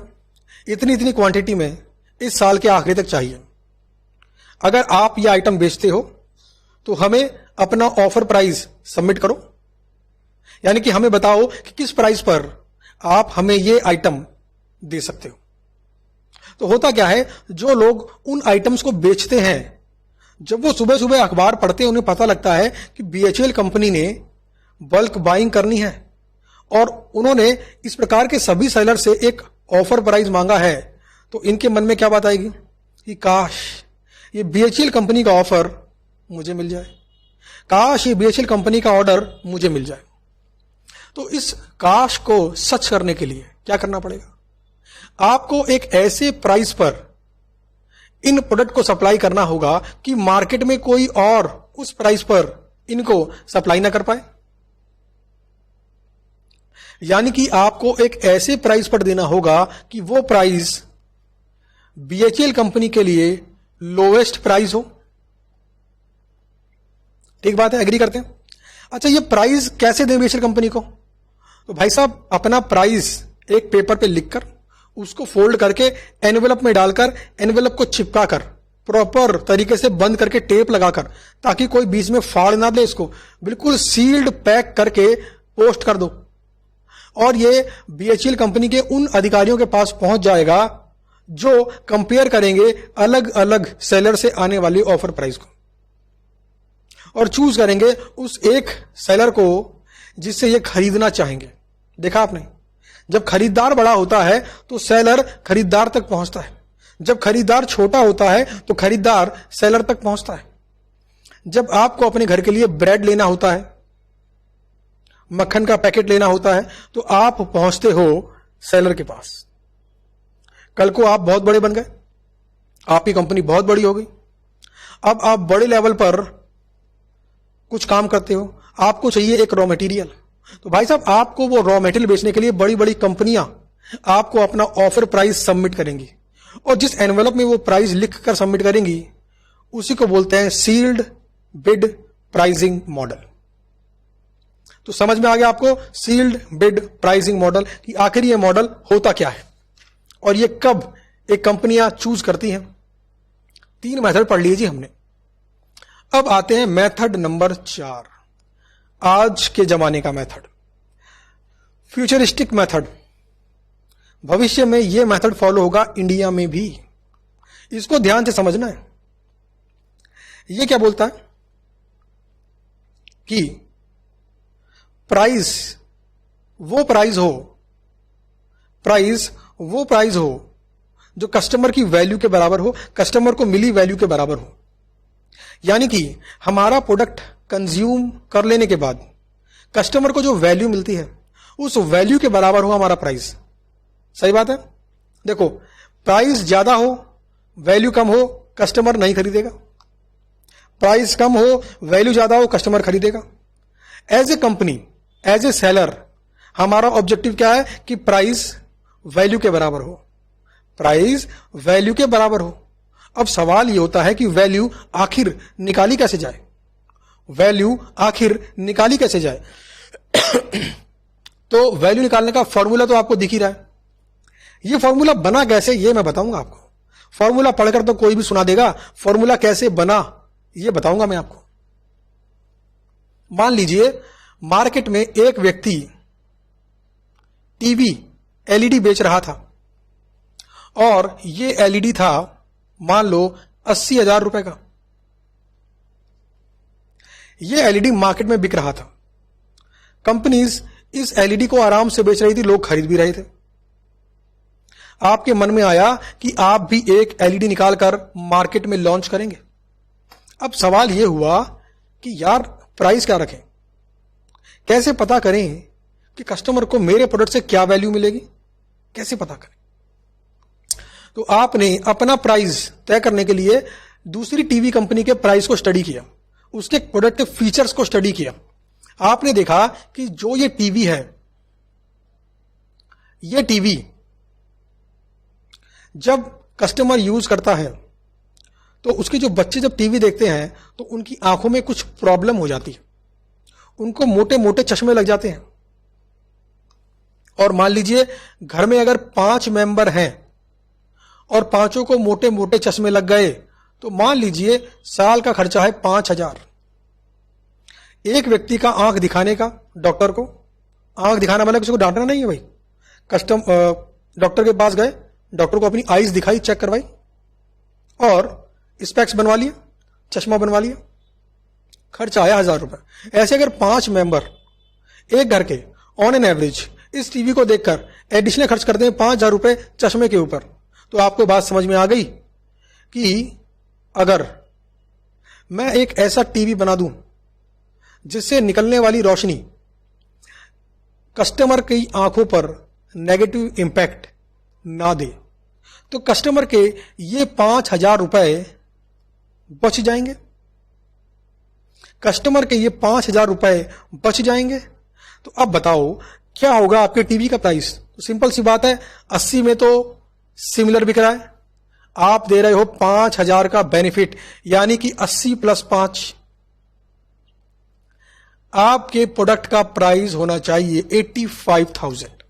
इतनी इतनी क्वांटिटी में इस साल के आखिरी तक चाहिए। अगर आप ये आइटम बेचते हो तो हमें अपना ऑफर प्राइस सबमिट करो, यानी कि हमें बताओ कि किस प्राइस पर आप हमें ये आइटम दे सकते हो। तो होता क्या है, जो लोग उन आइटम्स को बेचते हैं, जब वो सुबह सुबह अखबार पढ़ते हैं, उन्हें पता लगता है कि बीएचईएल कंपनी ने बल्क बाइंग करनी है और उन्होंने इस प्रकार के सभी सेलर से एक ऑफर प्राइस मांगा है, तो इनके मन में क्या बात आएगी कि काश ये बीएचईएल कंपनी का ऑफर मुझे मिल जाए, काश ये बीएचईएल कंपनी का ऑर्डर मुझे मिल जाए। तो इस काश को सच करने के लिए क्या करना पड़ेगा? आपको एक ऐसे प्राइस पर इन प्रोडक्ट को सप्लाई करना होगा कि मार्केट में कोई और उस प्राइस पर इनको सप्लाई ना कर पाए। यानी कि आपको एक ऐसे प्राइस पर देना होगा कि वो प्राइस बीएचईएल कंपनी के लिए लोएस्ट प्राइस हो। ठीक बात है, एग्री करते हैं? अच्छा, ये प्राइस कैसे दें बीएचईएल कंपनी को? तो भाई साहब, अपना प्राइस एक पेपर पे लिखकर उसको फोल्ड करके एनवेलप में डालकर एनवेलप को चिपकाकर प्रॉपर तरीके से बंद करके टेप लगाकर, ताकि कोई बीच में फाड़ ना दे, इसको बिल्कुल सील्ड पैक करके पोस्ट कर दो। और ये बीएचईएल कंपनी के उन अधिकारियों के पास पहुंच जाएगा जो कंपेयर करेंगे अलग अलग सेलर से आने वाली ऑफर प्राइस को और चूज करेंगे उस एक सेलर को जिससे ये खरीदना चाहेंगे। देखा आपने, जब खरीदार बड़ा होता है तो सेलर खरीदार तक पहुंचता है, जब खरीदार छोटा होता है तो खरीदार सेलर तक पहुंचता है। जब आपको अपने घर के लिए ब्रेड लेना होता है, मक्खन का पैकेट लेना होता है, तो आप पहुंचते हो सेलर के पास। कल को आप बहुत बड़े बन गए, आपकी कंपनी बहुत बड़ी हो गई, अब आप बड़े लेवल पर कुछ काम करते हो, आपको चाहिए एक रॉ मटेरियल। तो भाई साहब, आपको वो रॉ मटेरियल बेचने के लिए बड़ी बड़ी कंपनियां आपको अपना ऑफर प्राइस सबमिट करेंगी, और जिस एनवेलप में वो प्राइस लिख कर सबमिट करेंगी उसी को बोलते हैं सील्ड बिड प्राइसिंग मॉडल। तो समझ में आ गया आपको सील्ड बिड प्राइसिंग मॉडल कि आखिर ये मॉडल होता क्या है और ये कब एक कंपनियां चूज करती हैं। 3 मेथड पढ़ लिए जी हमने। अब आते हैं मेथड नंबर 4, आज के जमाने का मेथड, फ्यूचरिस्टिक मेथड। भविष्य में यह मेथड फॉलो होगा इंडिया में भी, इसको ध्यान से समझना है। यह क्या बोलता है कि प्राइस वो प्राइस हो जो कस्टमर की वैल्यू के बराबर हो, कस्टमर को मिली वैल्यू के बराबर हो। यानी कि हमारा प्रोडक्ट कंज्यूम कर लेने के बाद कस्टमर को जो वैल्यू मिलती है उस वैल्यू के बराबर हो हमारा प्राइस। सही बात है। देखो, प्राइस ज्यादा हो, वैल्यू कम हो, कस्टमर नहीं खरीदेगा। प्राइस कम हो, वैल्यू ज्यादा हो, कस्टमर खरीदेगा। As a company, as a seller, हमारा ऑब्जेक्टिव क्या है कि प्राइस वैल्यू के बराबर हो, प्राइस वैल्यू के बराबर हो। अब सवाल यह होता है कि वैल्यू आखिर निकाली कैसे जाए, वैल्यू आखिर निकाली कैसे जाए। तो वैल्यू निकालने का फॉर्मूला तो आपको दिख ही रहा है। यह फॉर्मूला बना कैसे, यह मैं बताऊंगा आपको। फॉर्मूला पढ़कर तो कोई भी सुना देगा, फॉर्मूला कैसे बना यह बताऊंगा मैं आपको। मान लीजिए मार्केट में एक व्यक्ति टीवी एलईडी बेच रहा था और यह एलईडी था मान लो 80,000 रुपए का। यह एलईडी मार्केट में बिक रहा था, कंपनीज इस एलईडी को आराम से बेच रही थी, लोग खरीद भी रहे थे। आपके मन में आया कि आप भी एक एलईडी निकालकर मार्केट में लॉन्च करेंगे। अब सवाल यह हुआ कि यार प्राइस क्या रखें, कैसे पता करें कि कस्टमर को मेरे प्रोडक्ट से क्या वैल्यू मिलेगी, कैसे पता करें। तो आपने अपना प्राइस तय करने के लिए दूसरी टीवी कंपनी के प्राइस को स्टडी किया, उसके प्रोडक्ट फीचर्स को स्टडी किया। आपने देखा कि जो ये टीवी है, ये टीवी जब कस्टमर यूज करता है तो उसके जो बच्चे जब टीवी देखते हैं तो उनकी आंखों में कुछ प्रॉब्लम हो जाती है, उनको मोटे मोटे चश्मे लग जाते हैं। और मान लीजिए घर में अगर 5 मेंबर हैं और पांचों को मोटे मोटे चश्मे लग गए तो मान लीजिए साल का खर्चा है 5,000। एक व्यक्ति का आंख दिखाने का, डॉक्टर को आंख दिखाना मतलब किसी को डांटना नहीं है भाई। डॉक्टर के पास गए, डॉक्टर को अपनी आईज दिखाई, चेक करवाई और स्पेक्स बनवा लिया, चश्मा बनवा लिया, खर्चा आया 1,000 रुपए। ऐसे अगर 5 मेंबर एक घर के ऑन एन एवरेज इस टीवी को देखकर एडिशनल खर्च करते हैं 5,000 रुपए चश्मे के ऊपर, तो आपको बात समझ में आ गई कि अगर मैं एक ऐसा टीवी बना दूं जिससे निकलने वाली रोशनी कस्टमर की आंखों पर नेगेटिव इंपैक्ट ना दे, तो कस्टमर के ये 5,000 रुपए बच जाएंगे। कस्टमर के ये 5,000 रुपए बच जाएंगे। तो अब बताओ क्या होगा आपके टीवी का प्राइस। तो सिंपल सी बात है, 80 में तो सिमिलर बिक रहा है, आप दे रहे हो 5,000 का बेनिफिट, यानी कि 80 + 5। आपके प्रोडक्ट का प्राइस होना चाहिए 85,000,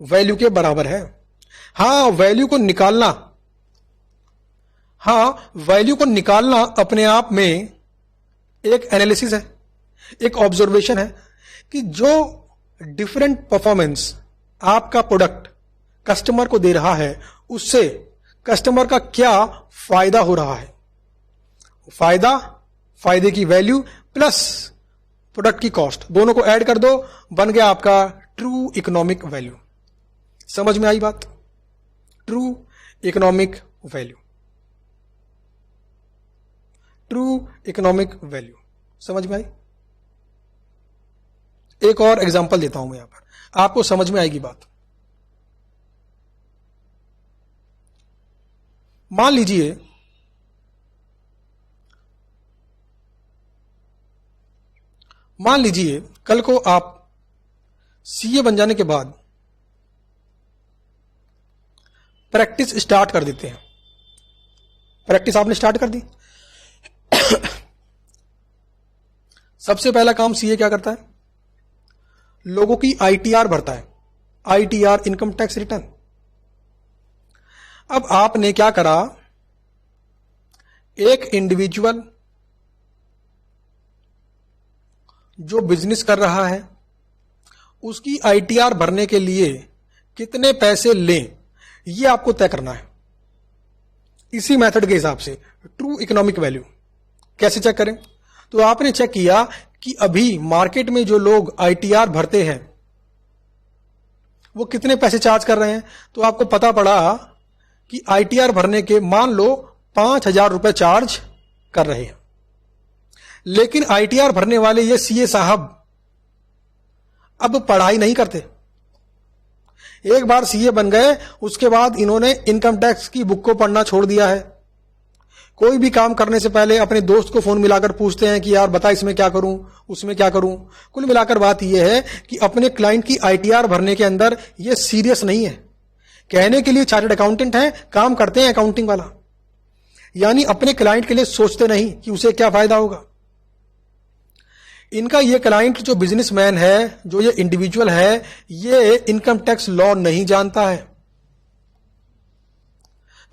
वैल्यू के बराबर है। हाँ, वैल्यू को निकालना, अपने आप में एक एनालिसिस है, एक ऑब्जर्वेशन है कि जो डिफरेंट परफॉर्मेंस आपका प्रोडक्ट कस्टमर को दे रहा है, उससे कस्टमर का क्या फायदा हो रहा है। फायदे की वैल्यू प्लस प्रोडक्ट की कॉस्ट, दोनों को ऐड कर दो, बन गया आपका ट्रू इकोनॉमिक वैल्यू। समझ में आई बात? ट्रू इकोनॉमिक वैल्यू, समझ में आई? एक और एग्जांपल देता हूं मैं यहां पर, आपको समझ में आएगी बात। मान लीजिए कल को आप सीए बन जाने के बाद प्रैक्टिस स्टार्ट कर देते हैं। प्रैक्टिस आपने स्टार्ट कर दी। सबसे पहला काम सीए क्या करता है? लोगों की आईटीआर भरता है, आईटीआर इनकम टैक्स रिटर्न। अब आपने क्या करा, एक इंडिविजुअल जो बिजनेस कर रहा है उसकी आईटीआर भरने के लिए कितने पैसे लें, यह आपको तय करना है। इसी मेथड के हिसाब से ट्रू इकोनॉमिक वैल्यू कैसे चेक करें? तो आपने चेक किया कि अभी मार्केट में जो लोग आईटीआर भरते हैं वो कितने पैसे चार्ज कर रहे हैं। तो आपको पता पड़ा कि आईटीआर भरने के मान लो 5,000 रुपए चार्ज कर रहे हैं। लेकिन आईटीआर भरने वाले ये सीए साहब अब पढ़ाई नहीं करते। एक बार सीए बन गए, उसके बाद इन्होंने इनकम टैक्स की बुक को पढ़ना छोड़ दिया है। कोई भी काम करने से पहले अपने दोस्त को फोन मिलाकर पूछते हैं कि यार बता इसमें क्या करूं, उसमें क्या करूं। कुल मिलाकर बात यह है कि अपने क्लाइंट की आईटीआर भरने के अंदर ये सीरियस नहीं है। कहने के लिए चार्टर्ड अकाउंटेंट हैं, काम करते हैं अकाउंटिंग वाला, यानी अपने क्लाइंट के लिए सोचते नहीं कि उसे क्या फायदा होगा। इनका ये क्लाइंट जो बिजनेसमैन है, जो ये इंडिविजुअल है, ये इनकम टैक्स लॉ नहीं जानता है।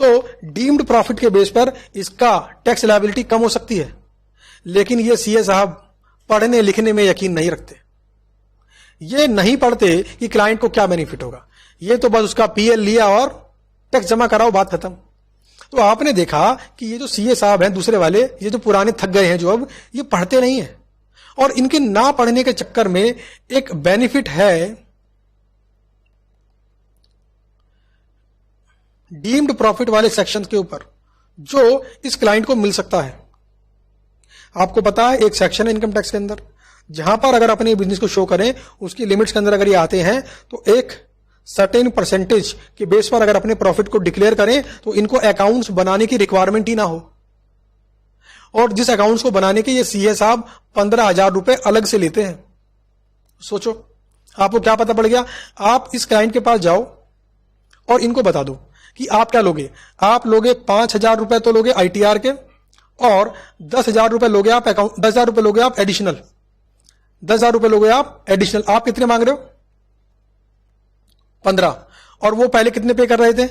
तो डीम्ड प्रॉफिट के बेस पर इसका टैक्स लायबिलिटी कम हो सकती है। लेकिन ये सीए साहब पढ़ने लिखने में यकीन नहीं रखते। ये नहीं पढ़ते कि क्लाइंट को क्या बेनिफिट होगा। ये तो बस उसका पीएल लिया और टैक्स जमा कराओ, बात खत्म। तो आपने देखा कि ये जो सीए साहब हैं दूसरे वाले, ये जो पुराने थक गए हैं जो अब, ये पढ़ते नहीं है। और इनके ना पढ़ने के चक्कर में एक बेनिफिट है डीम्ड प्रॉफिट वाले सेक्शन के ऊपर, जो इस क्लाइंट को मिल सकता है। आपको पता है एक सेक्शन है इनकम टैक्स के अंदर, जहां पर अगर अपने बिजनेस को शो करें, उसकी लिमिट्स के अंदर अगर ये आते हैं तो एक सर्टेन परसेंटेज के बेस पर अगर अपने प्रॉफिट को डिक्लेयर करें तो इनको अकाउंट्स बनाने की रिक्वायरमेंट ही ना हो। और जिस अकाउंट्स को बनाने के ये सीए साहब 15,000 रुपए अलग से लेते हैं। सोचो आपको क्या पता पड़ गया। आप इस क्लाइंट के पास जाओ और इनको बता दो कि आप क्या लोगे। आप लोगे 5,000 रुपए तो लोगे आईटीआर के, और 10,000 रुपए लोगे आप अकाउंट, 10,000 रुपए लोगे आप एडिशनल, 10,000 रुपए लोगे आप एडिशनल। आप कितने मांग रहे हो? 15। और वो पहले कितने पे कर रहे थे?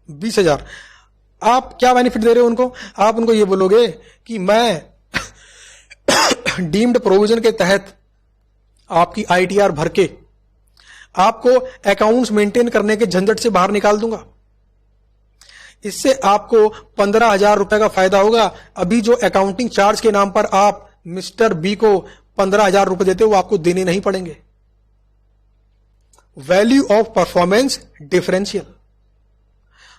20,000। आप क्या बेनिफिट दे रहे हो उनको? आप उनको ये बोलोगे कि मैं डीम्ड प्रोविजन के तहत आपकी आईटीआर भर के आपको अकाउंट्स मेंटेन करने के झंझट से बाहर निकाल दूंगा। इससे आपको 15,000 रुपए का फायदा होगा। अभी जो अकाउंटिंग चार्ज के नाम पर आप मिस्टर बी को 15,000 रुपए देते हो, वो आपको देने नहीं पड़ेंगे। Value of performance differential.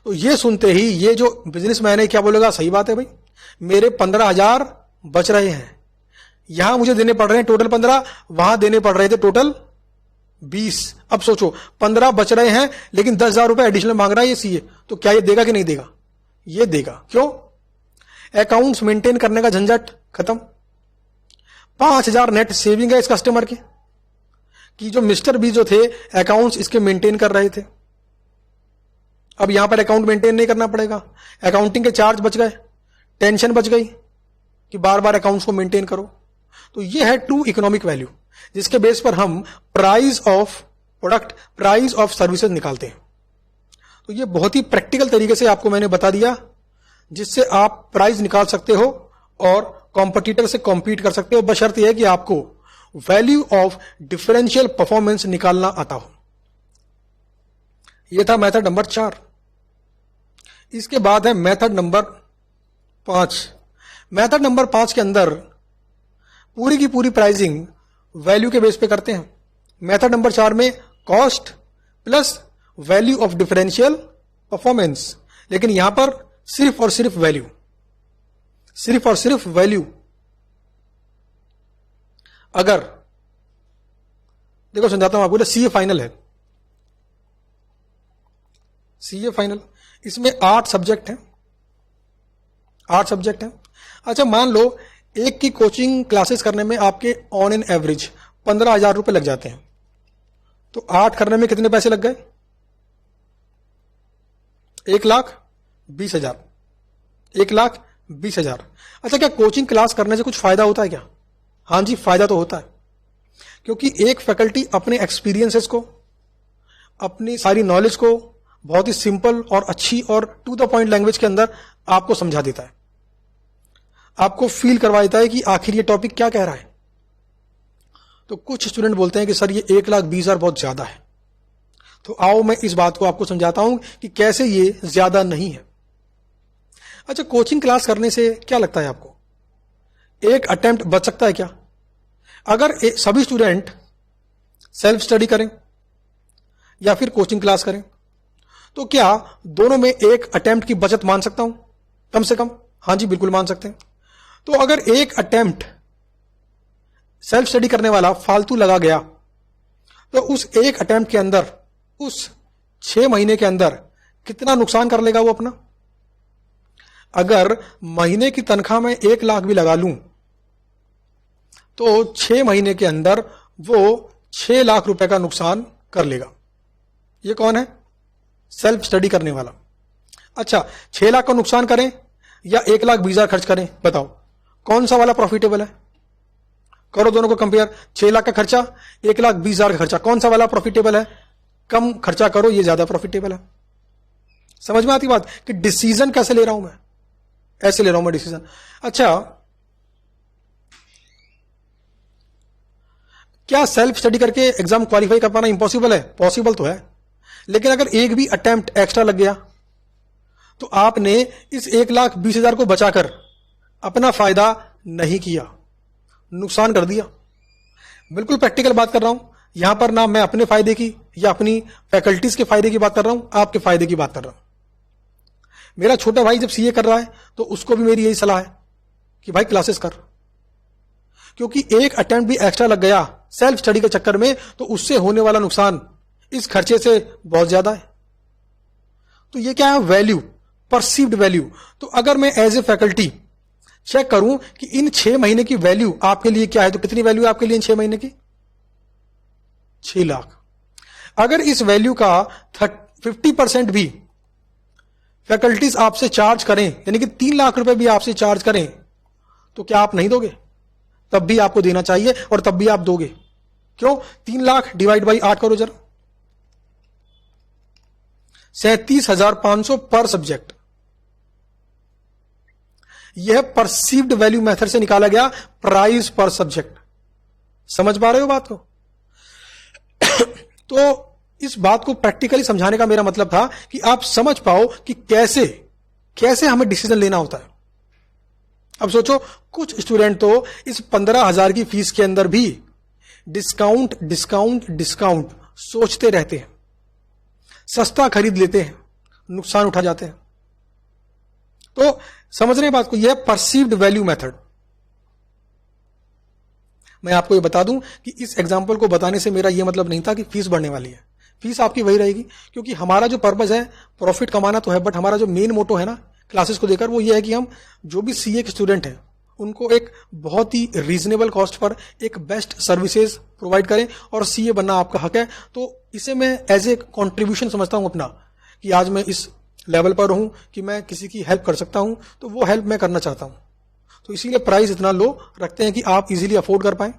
तो ये सुनते ही ये जो बिजनेसमैन है क्या बोलेगा, सही बात है भाई, मेरे 15,000 बच रहे हैं, यहां मुझे देने पड़ रहे हैं टोटल 15, वहां देने पड़ रहे थे टोटल 20। अब सोचो 15 बच रहे हैं लेकिन 10,000 रुपए एडिशनल मांग रहा है ये सीए, तो क्या ये देगा कि नहीं देगा? ये देगा। क्यों? अकाउंट्स मेंटेन करने का झंझट खत्म। 5,000 नेट सेविंग है इस कस्टमर की, कि जो मिस्टर बी जो थे अकाउंट्स इसके मेंटेन कर रहे थे। अब यहां पर अकाउंट मेंटेन नहीं करना पड़ेगा, अकाउंटिंग के चार्ज बच गए, टेंशन बच गई कि बार बार अकाउंट्स को मेंटेन करो। तो ये है ट्रू इकोनॉमिक वैल्यू, जिसके बेस पर हम price of product, price of services निकालते हैं। तो ये बहुत ही प्रैक्टिकल तरीके से आपको मैंने बता दिया, जिससे आप प्राइस निकाल सकते हो और कॉम्पिटिटर से कॉम्पीट कर सकते हो, बशर्ते है कि आपको वैल्यू ऑफ डिफरेंशियल परफॉर्मेंस निकालना आता हो। यह था मेथड नंबर 4। इसके बाद है मेथड नंबर 5। मेथड नंबर 5 के अंदर पूरी की पूरी प्राइसिंग वैल्यू के बेस पे करते हैं। मेथड नंबर 4 में cost plus value of differential performance, लेकिन यहां पर सिर्फ और सिर्फ वैल्यू, सिर्फ और सिर्फ वैल्यू। अगर देखो समझाता हूं आपको, सीए फाइनल है, सीए फाइनल, इसमें 8 सब्जेक्ट हैं, 8 सब्जेक्ट हैं। अच्छा मान लो एक की कोचिंग क्लासेस करने में आपके ऑन एन एवरेज 15,000 रुपए लग जाते हैं, तो 8 करने में कितने पैसे लग गए? 1,20,000, 1,20,000। अच्छा क्या कोचिंग क्लास करने से कुछ फायदा होता है क्या? हां जी, फायदा तो होता है, क्योंकि एक फैकल्टी अपने एक्सपीरियंसेस को, अपनी सारी नॉलेज को बहुत ही सिंपल और अच्छी और टू द पॉइंट लैंग्वेज के अंदर आपको समझा देता है, आपको फील करवा देता है कि आखिर ये टॉपिक क्या कह रहा है। तो कुछ स्टूडेंट बोलते हैं कि सर ये 1,20,000 बहुत ज्यादा है, तो आओ मैं इस बात को आपको समझाता हूं कि कैसे ये ज्यादा नहीं है। अच्छा कोचिंग क्लास करने से क्या लगता है आपको, एक अटेम्प्ट बच सकता है क्या? अगर सभी स्टूडेंट सेल्फ स्टडी करें या फिर कोचिंग क्लास करें, तो क्या दोनों में एक अटेम्प्ट की बचत मान सकता हूं कम से कम? हां जी बिल्कुल मान सकते हैं। तो अगर एक अटेम्प्ट सेल्फ स्टडी करने वाला फालतू लगा गया, तो उस एक अटेम्प्ट के अंदर, उस 6 महीने के अंदर कितना नुकसान कर लेगा वो अपना? अगर महीने की तनख्वाह में 1 लाख भी लगा लूं, तो 6 महीने के अंदर वो 6 लाख रुपए का नुकसान कर लेगा। ये कौन है? सेल्फ स्टडी करने वाला। अच्छा 6 लाख का नुकसान करें या 1,20,000 खर्च करें, बताओ कौन सा वाला प्रॉफिटेबल है? करो दोनों को कंपेयर, 6 लाख का खर्चा, 1,20,000 का खर्चा, कौन सा वाला प्रॉफिटेबल है? कम खर्चा करो, ये ज्यादा प्रॉफिटेबल है। समझ में आती बात कि डिसीजन कैसे ले रहा हूं मैं? ऐसे ले रहा हूं मैं डिसीजन। अच्छा क्या सेल्फ स्टडी करके एग्जाम क्वालिफाई कर पाना इंपॉसिबल है? पॉसिबल तो है, लेकिन अगर एक भी अटेम्प्ट एक्स्ट्रा लग गया, तो आपने इस 1,20,000 को बचाकर अपना फायदा नहीं किया, नुकसान कर दिया। बिल्कुल प्रैक्टिकल बात कर रहा हूं यहां पर, ना मैं अपने फायदे की या अपनी फैकल्टीज के फायदे की बात कर रहा हूं, आपके फायदे की बात कर रहा हूं। मेरा छोटा भाई जब सीए कर रहा है, तो उसको भी मेरी यही सलाह है कि भाई क्लासेस कर, क्योंकि एक अटेम्प्ट भी एक्स्ट्रा लग गया सेल्फ स्टडी के चक्कर में, तो उससे होने वाला नुकसान इस खर्चे से बहुत ज्यादा है। तो ये क्या है? Value, perceived value. तो अगर मैं एज ए फैकल्टी चेक करूं कि इन 6 महीने की वैल्यू आपके लिए क्या है, तो कितनी वैल्यू है आपके लिए इन 6 महीने की? 6 लाख। अगर इस वैल्यू का 50% भी फैकल्टीज आपसे चार्ज करें, यानी कि 3 लाख रुपए भी आपसे चार्ज करें, तो क्या आप नहीं दोगे? तब भी आपको देना चाहिए और तब भी आप दोगे। क्यों? 3 लाख डिवाइड बाई 8 करो जरा, 37,500 पर सब्जेक्ट। यह परसीव्ड वैल्यू मेथड से निकाला गया प्राइस पर सब्जेक्ट। समझ पा रहे हो बात को? तो इस बात को प्रैक्टिकली समझाने का मेरा मतलब था कि आप समझ पाओ कि कैसे कैसे हमें डिसीजन लेना होता है। अब सोचो, कुछ स्टूडेंट तो इस 15,000 की फीस के अंदर भी डिस्काउंट डिस्काउंट डिस्काउंट सोचते रहते हैं, सस्ता खरीद लेते हैं, नुकसान उठा जाते हैं। तो समझ रहे हैं बात को? यह परसीव्ड वैल्यू मेथड। मैं आपको ये बता दूं कि इस एग्जाम्पल को बताने से मेरा यह मतलब नहीं था कि फीस बढ़ने वाली है। फीस आपकी वही रहेगी, क्योंकि हमारा जो पर्पज है प्रॉफिट कमाना तो है, बट हमारा जो मेन मोटो है ना क्लासेस को देकर, वो ये है कि हम जो भी सीए के स्टूडेंट हैं उनको एक बहुत ही रीजनेबल कॉस्ट पर एक बेस्ट सर्विसेज प्रोवाइड करें, और सीए बनना आपका हक है। तो इसे मैं एज ए कॉन्ट्रीब्यूशन समझता हूं अपना, कि आज मैं इस लेवल पर हूं कि मैं किसी की हेल्प कर सकता हूं, तो वो हेल्प मैं करना चाहता हूं। तो इसीलिए प्राइस इतना लो रखते हैं कि आप इजीली अफोर्ड कर पाएं।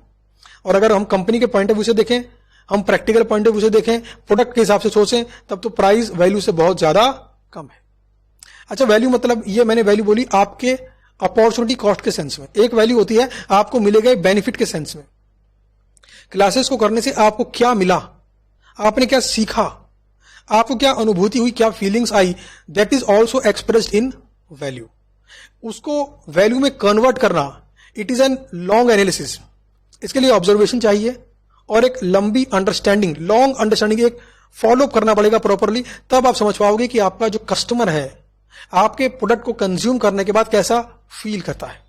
और अगर हम कंपनी के पॉइंट ऑफ व्यू से देखें, हम प्रैक्टिकल पॉइंट ऑफ व्यू से देखें, प्रोडक्ट के हिसाब से सोचें, तब तो प्राइस वैल्यू से बहुत ज्यादा कम है। अच्छा, वैल्यू मतलब ये मैंने वैल्यू बोली आपके अपॉर्चुनिटी कॉस्ट के सेंस में। एक वैल्यू होती है आपको मिलेगा बेनिफिट के सेंस में। क्लासेस को करने से आपको क्या मिला, आपने क्या सीखा, आपको क्या अनुभूति हुई, क्या feelings I, that is also expressed in value. उसको वैल्यू में कन्वर्ट करना, it is an long analysis. इसके लिए ऑब्जर्वेशन चाहिए और एक लंबी अंडरस्टैंडिंग, लॉन्ग अंडरस्टैंडिंग एक फॉलो करना पड़ेगा प्रॉपरली। तब आप समझ पाओगे कि आपका जो कस्टमर है आपके प्रोडक्ट को कंज्यूम करने के बाद कैसा फील करता है।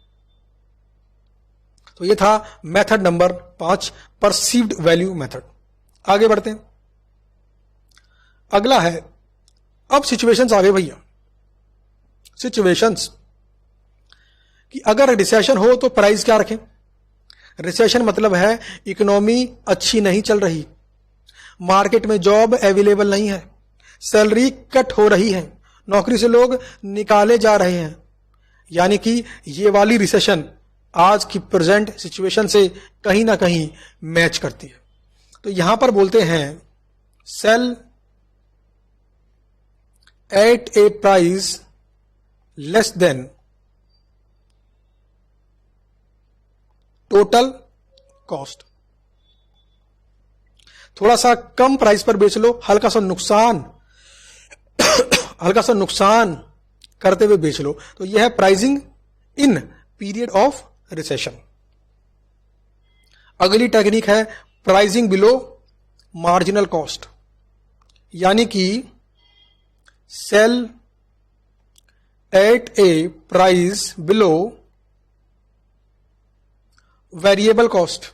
तो ये था method number 5, perceived value method. आगे बढ़ते हैं। अगला है, अब सिचुएशंस आ गए भैया, सिचुएशंस कि अगर रिसेशन हो तो प्राइस क्या रखें। रिसेशन मतलब है इकोनॉमी अच्छी नहीं चल रही, मार्केट में जॉब अवेलेबल नहीं है, सैलरी कट हो रही है, नौकरी से लोग निकाले जा रहे हैं। यानी कि ये वाली रिसेशन आज की प्रेजेंट सिचुएशन से कहीं ना कहीं मैच करती है। तो यहां पर बोलते हैं sell at a price less than total cost. थोड़ा सा कम प्राइस पर बेच लो, हल्का सा नुकसान करते हुए बेच लो। तो यह है pricing in period of recession. अगली टेक्निक है प्राइसिंग बिलो मार्जिनल कॉस्ट, यानी कि cell at a price below variable cost.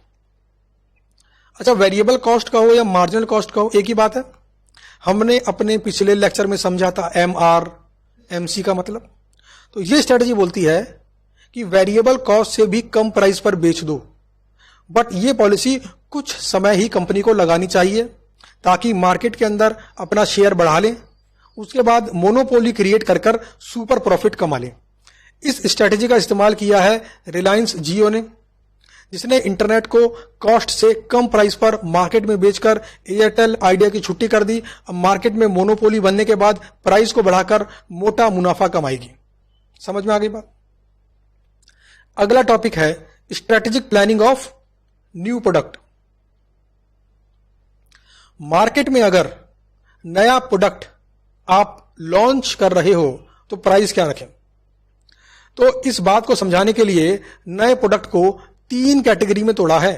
अच्छा, वेरिएबल कॉस्ट का हो या मार्जिनल कॉस्ट का हो, एक ही बात है। हमने अपने पिछले लेक्चर में समझा था एमआर एमसी का मतलब। तो ये स्ट्रेटजी बोलती है कि वेरिएबल कॉस्ट से भी कम प्राइस पर बेच दो, बट ये पॉलिसी कुछ समय ही कंपनी को लगानी चाहिए ताकि मार्केट के अंदर अपना शेयर बढ़ा लें, उसके बाद मोनोपोली क्रिएट कर कर सुपर प्रॉफिट कमा लें। इस स्ट्रेटजी का इस्तेमाल किया है रिलायंस जियो ने, जिसने इंटरनेट को कॉस्ट से कम प्राइस पर मार्केट में बेचकर एयरटेल आइडिया की छुट्टी कर दी। अब मार्केट में मोनोपोली बनने के बाद प्राइस को बढ़ाकर मोटा मुनाफा कमाएगी। समझ में आ गई बात। अगला टॉपिक है strategic planning of new product. Market में अगर नया प्रोडक्ट आप लॉन्च कर रहे हो तो प्राइस क्या रखें। तो इस बात को समझाने के लिए नए प्रोडक्ट को 3 कैटेगरी में तोड़ा है,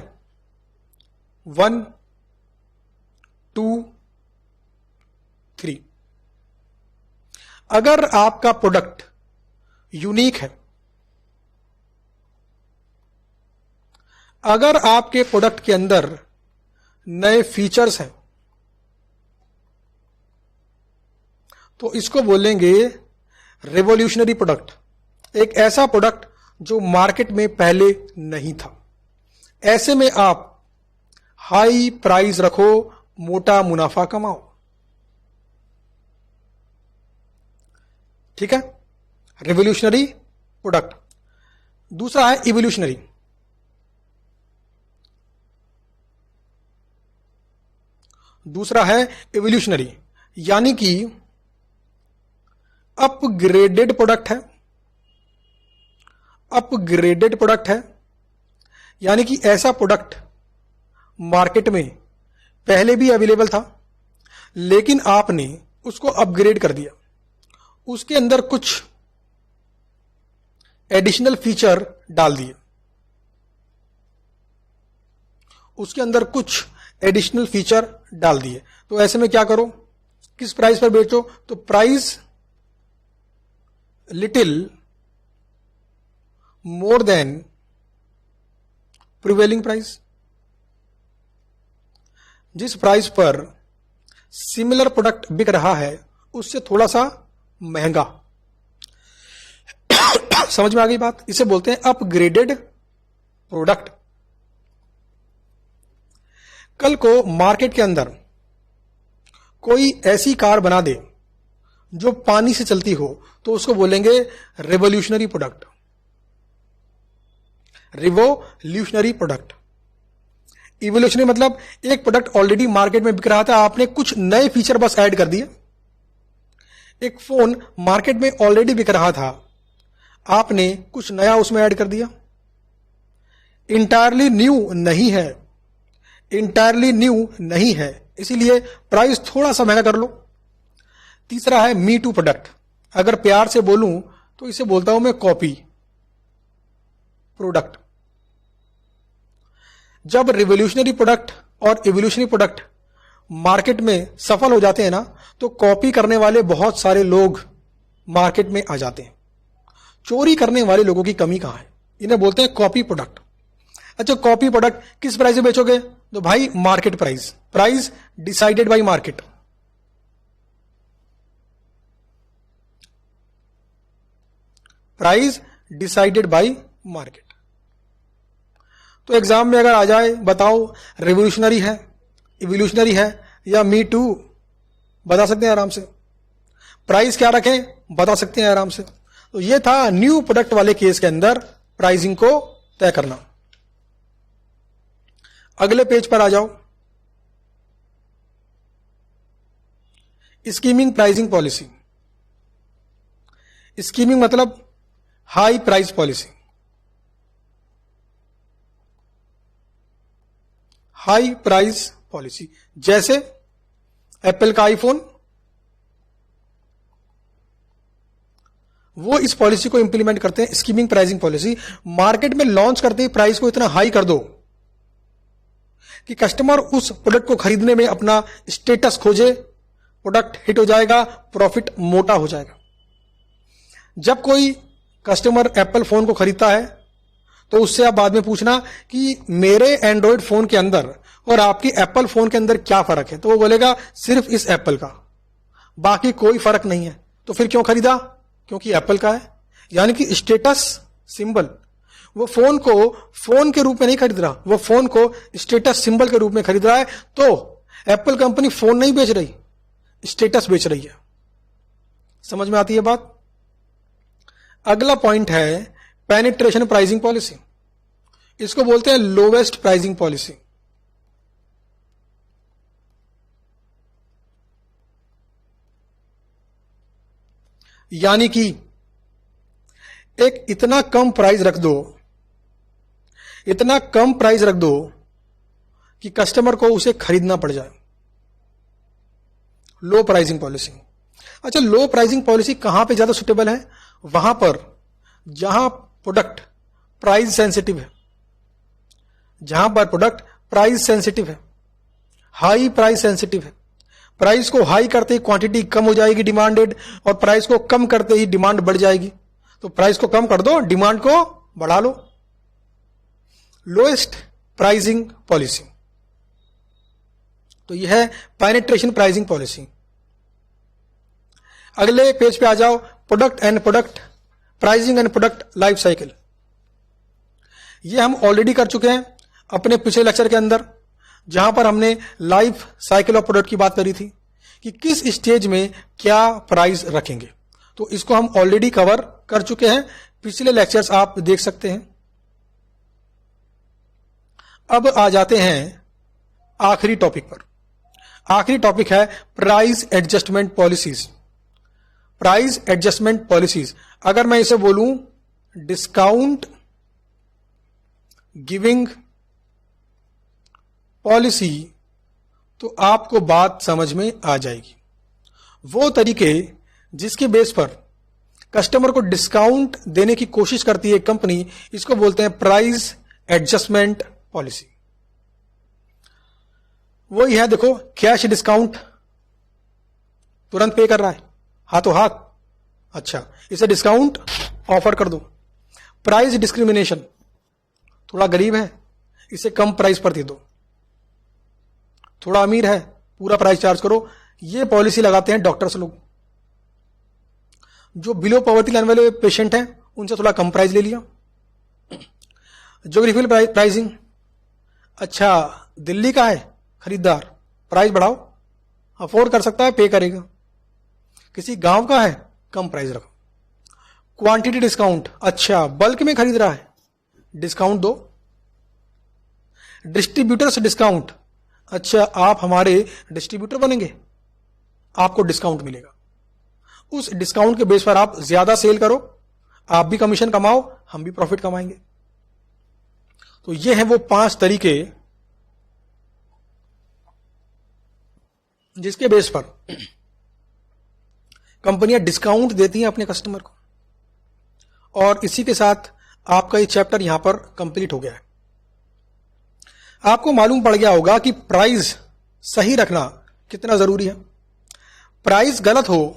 1, 2, 3। अगर आपका प्रोडक्ट यूनिक है, अगर आपके प्रोडक्ट के अंदर नए फीचर्स हैं, तो इसको बोलेंगे रेवोल्यूशनरी प्रोडक्ट। एक ऐसा प्रोडक्ट जो मार्केट में पहले नहीं था। ऐसे में आप हाई प्राइस रखो, मोटा मुनाफा कमाओ। ठीक है, रेवोल्यूशनरी प्रोडक्ट। दूसरा है इवोल्यूशनरी। दूसरा है इवोल्यूशनरी, यानी कि अपग्रेडेड प्रोडक्ट है। अपग्रेडेड प्रोडक्ट है यानी कि ऐसा प्रोडक्ट मार्केट में पहले भी अवेलेबल था, लेकिन आपने उसको अपग्रेड कर दिया, उसके अंदर कुछ एडिशनल फीचर डाल दिए, उसके अंदर कुछ एडिशनल फीचर डाल दिए। तो ऐसे में क्या करो, किस प्राइस पर बेचो, तो price little more than prevailing price. जिस प्राइस पर सिमिलर प्रोडक्ट बिक रहा है उससे थोड़ा सा महंगा। समझ में आ गई बात। इसे बोलते हैं अपग्रेडेड प्रोडक्ट। कल को मार्केट के अंदर कोई ऐसी कार बना दे जो पानी से चलती हो, तो उसको बोलेंगे revolutionary product. Revolutionary product. Evolutionary मतलब एक प्रोडक्ट ऑलरेडी मार्केट में बिक रहा था, आपने कुछ नए फीचर बस ऐड कर दिए। एक फोन मार्केट में ऑलरेडी बिक रहा था, आपने कुछ नया उसमें ऐड कर दिया। इंटायरली न्यू नहीं है, इंटायरली न्यू नहीं है, इसीलिए प्राइस थोड़ा सा महंगा कर लो। तीसरा है मी टू प्रोडक्ट। अगर प्यार से बोलूं तो इसे बोलता हूं मैं कॉपी प्रोडक्ट। जब रिवोल्यूशनरी प्रोडक्ट और इवोल्यूशनरी प्रोडक्ट मार्केट में सफल हो जाते हैं ना, तो कॉपी करने वाले बहुत सारे लोग मार्केट में आ जाते हैं। चोरी करने वाले लोगों की कमी कहां है? इन्हें बोलते हैं कॉपी प्रोडक्ट। अच्छा, कॉपी प्रोडक्ट किस प्राइस में बेचोगे? तो भाई market price, price decided by market. Price decided by market. तो एग्जाम में अगर आ जाए, बताओ रिवोल्यूशनरी है, इवोल्यूशनरी है या मी टू, बता सकते हैं आराम से। प्राइस क्या रखें, बता सकते हैं आराम से। तो ये था न्यू प्रोडक्ट वाले केस के अंदर प्राइसिंग को तय करना। अगले पेज पर आ जाओ। Skimming pricing policy. स्कीमिंग मतलब high price policy. High price policy जैसे एप्पल का आईफोन, वो इस पॉलिसी को इंप्लीमेंट करते हैं, स्कीमिंग प्राइसिंग पॉलिसी। मार्केट में लॉन्च करते ही प्राइस को इतना हाई कर दो कि कस्टमर उस प्रोडक्ट को खरीदने में अपना स्टेटस खोजे, प्रोडक्ट हिट हो जाएगा, प्रॉफिट मोटा हो जाएगा। जब कोई कस्टमर एप्पल फोन को खरीदता है तो उससे आप बाद में पूछना कि मेरे एंड्रॉयड फोन के अंदर और आपकी एप्पल फोन के अंदर क्या फर्क है, तो वो बोलेगा सिर्फ इस एप्पल का, बाकी कोई फर्क नहीं है। तो फिर क्यों खरीदा? क्योंकि एप्पल का है। यानी कि स्टेटस सिंबल, वो फोन को फोन के रूप में नहीं खरीद रहा, वो फोन को स्टेटस सिंबल के रूप में खरीद रहा है। तो एप्पल कंपनी फोन नहीं बेच रही, स्टेटस बेच रही है। समझ में आती है बात? अगला पॉइंट है पेनिट्रेशन प्राइसिंग पॉलिसी। इसको बोलते हैं लोवेस्ट प्राइसिंग पॉलिसी। यानी कि एक इतना कम प्राइस रख दो, इतना कम प्राइस रख दो कि कस्टमर को उसे खरीदना पड़ जाए। Low pricing policy. अच्छा, लो प्राइसिंग पॉलिसी कहां पे ज्यादा सुटेबल है? वहां पर जहां प्रोडक्ट प्राइस सेंसिटिव है, जहां पर प्रोडक्ट प्राइस सेंसिटिव है, हाई प्राइस सेंसिटिव है। प्राइस को हाई करते ही क्वांटिटी कम हो जाएगी डिमांडेड, और प्राइस को कम करते ही डिमांड बढ़ जाएगी। तो प्राइस को कम कर दो, डिमांड को बढ़ा लो। लोएस्ट प्राइसिंग पॉलिसी, तो यह है पेनिट्रेशन प्राइसिंग पॉलिसी। अगले पेज पे आ जाओ, product and product pricing and product life cycle. ये हम ऑलरेडी कर चुके हैं अपने पिछले लेक्चर के अंदर, जहां पर हमने लाइफ साइकिल ऑफ प्रोडक्ट की बात करी थी कि किस स्टेज में क्या प्राइस रखेंगे। तो इसको हम ऑलरेडी कवर कर चुके हैं, पिछले लेक्चर्स आप देख सकते हैं। अब आ जाते हैं आखिरी टॉपिक पर। आखिरी टॉपिक है price adjustment policies. Price adjustment policies, अगर मैं इसे बोलूं डिस्काउंट गिविंग पॉलिसी, तो आपको बात समझ में आ जाएगी। वो तरीके जिसके बेस पर कस्टमर को डिस्काउंट देने की कोशिश करती है कंपनी, इसको बोलते हैं प्राइस एडजस्टमेंट पॉलिसी। वही है, देखो, कैश डिस्काउंट तुरंत पे कर रहा है हाथों हाथ, अच्छा इसे डिस्काउंट ऑफर कर दो। प्राइस डिस्क्रिमिनेशन, थोड़ा गरीब है इसे कम प्राइस पर दे दो, थोड़ा अमीर है पूरा प्राइस चार्ज करो। ये पॉलिसी लगाते हैं डॉक्टर्स लोग। जो बिलो पॉवर्टी लाइन वाले पेशेंट हैं उनसे थोड़ा कम प्राइस ले लिया। ज्योग्राफिकल प्राइसिंग, अच्छा दिल्ली का है खरीदार, प्राइस बढ़ाओ, अफोर्ड कर सकता है पे करेगा। किसी गांव का है, कम प्राइस रखो। क्वांटिटी डिस्काउंट, अच्छा बल्क में खरीद रहा है, डिस्काउंट दो। डिस्ट्रीब्यूटर से डिस्काउंट, अच्छा आप हमारे डिस्ट्रीब्यूटर बनेंगे, आपको डिस्काउंट मिलेगा। उस डिस्काउंट के बेस पर आप ज्यादा सेल करो, आप भी कमीशन कमाओ, हम भी प्रॉफिट कमाएंगे। तो ये हैं वो 5 तरीके जिसके बेस पर कंपनियां डिस्काउंट देती हैं अपने कस्टमर को। और इसी के साथ आपका ये चैप्टर यहां पर कंप्लीट हो गया है। आपको मालूम पड़ गया होगा कि प्राइस सही रखना कितना जरूरी है। प्राइस गलत हो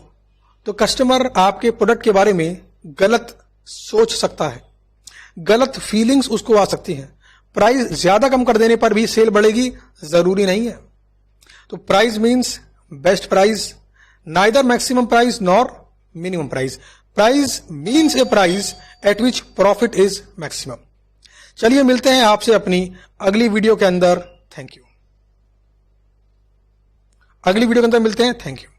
तो कस्टमर आपके प्रोडक्ट के बारे में गलत सोच सकता है, गलत फीलिंग्स उसको आ सकती हैं। प्राइस ज्यादा कम कर देने पर भी सेल बढ़ेगी जरूरी नहीं है। तो price means best price, neither maximum price nor minimum price. Price means A price at which profit is maximum. चलिए मिलते हैं आपसे अपनी अगली वीडियो के अंदर। Thank you. अगली वीडियो के अंदर मिलते हैं। Thank you.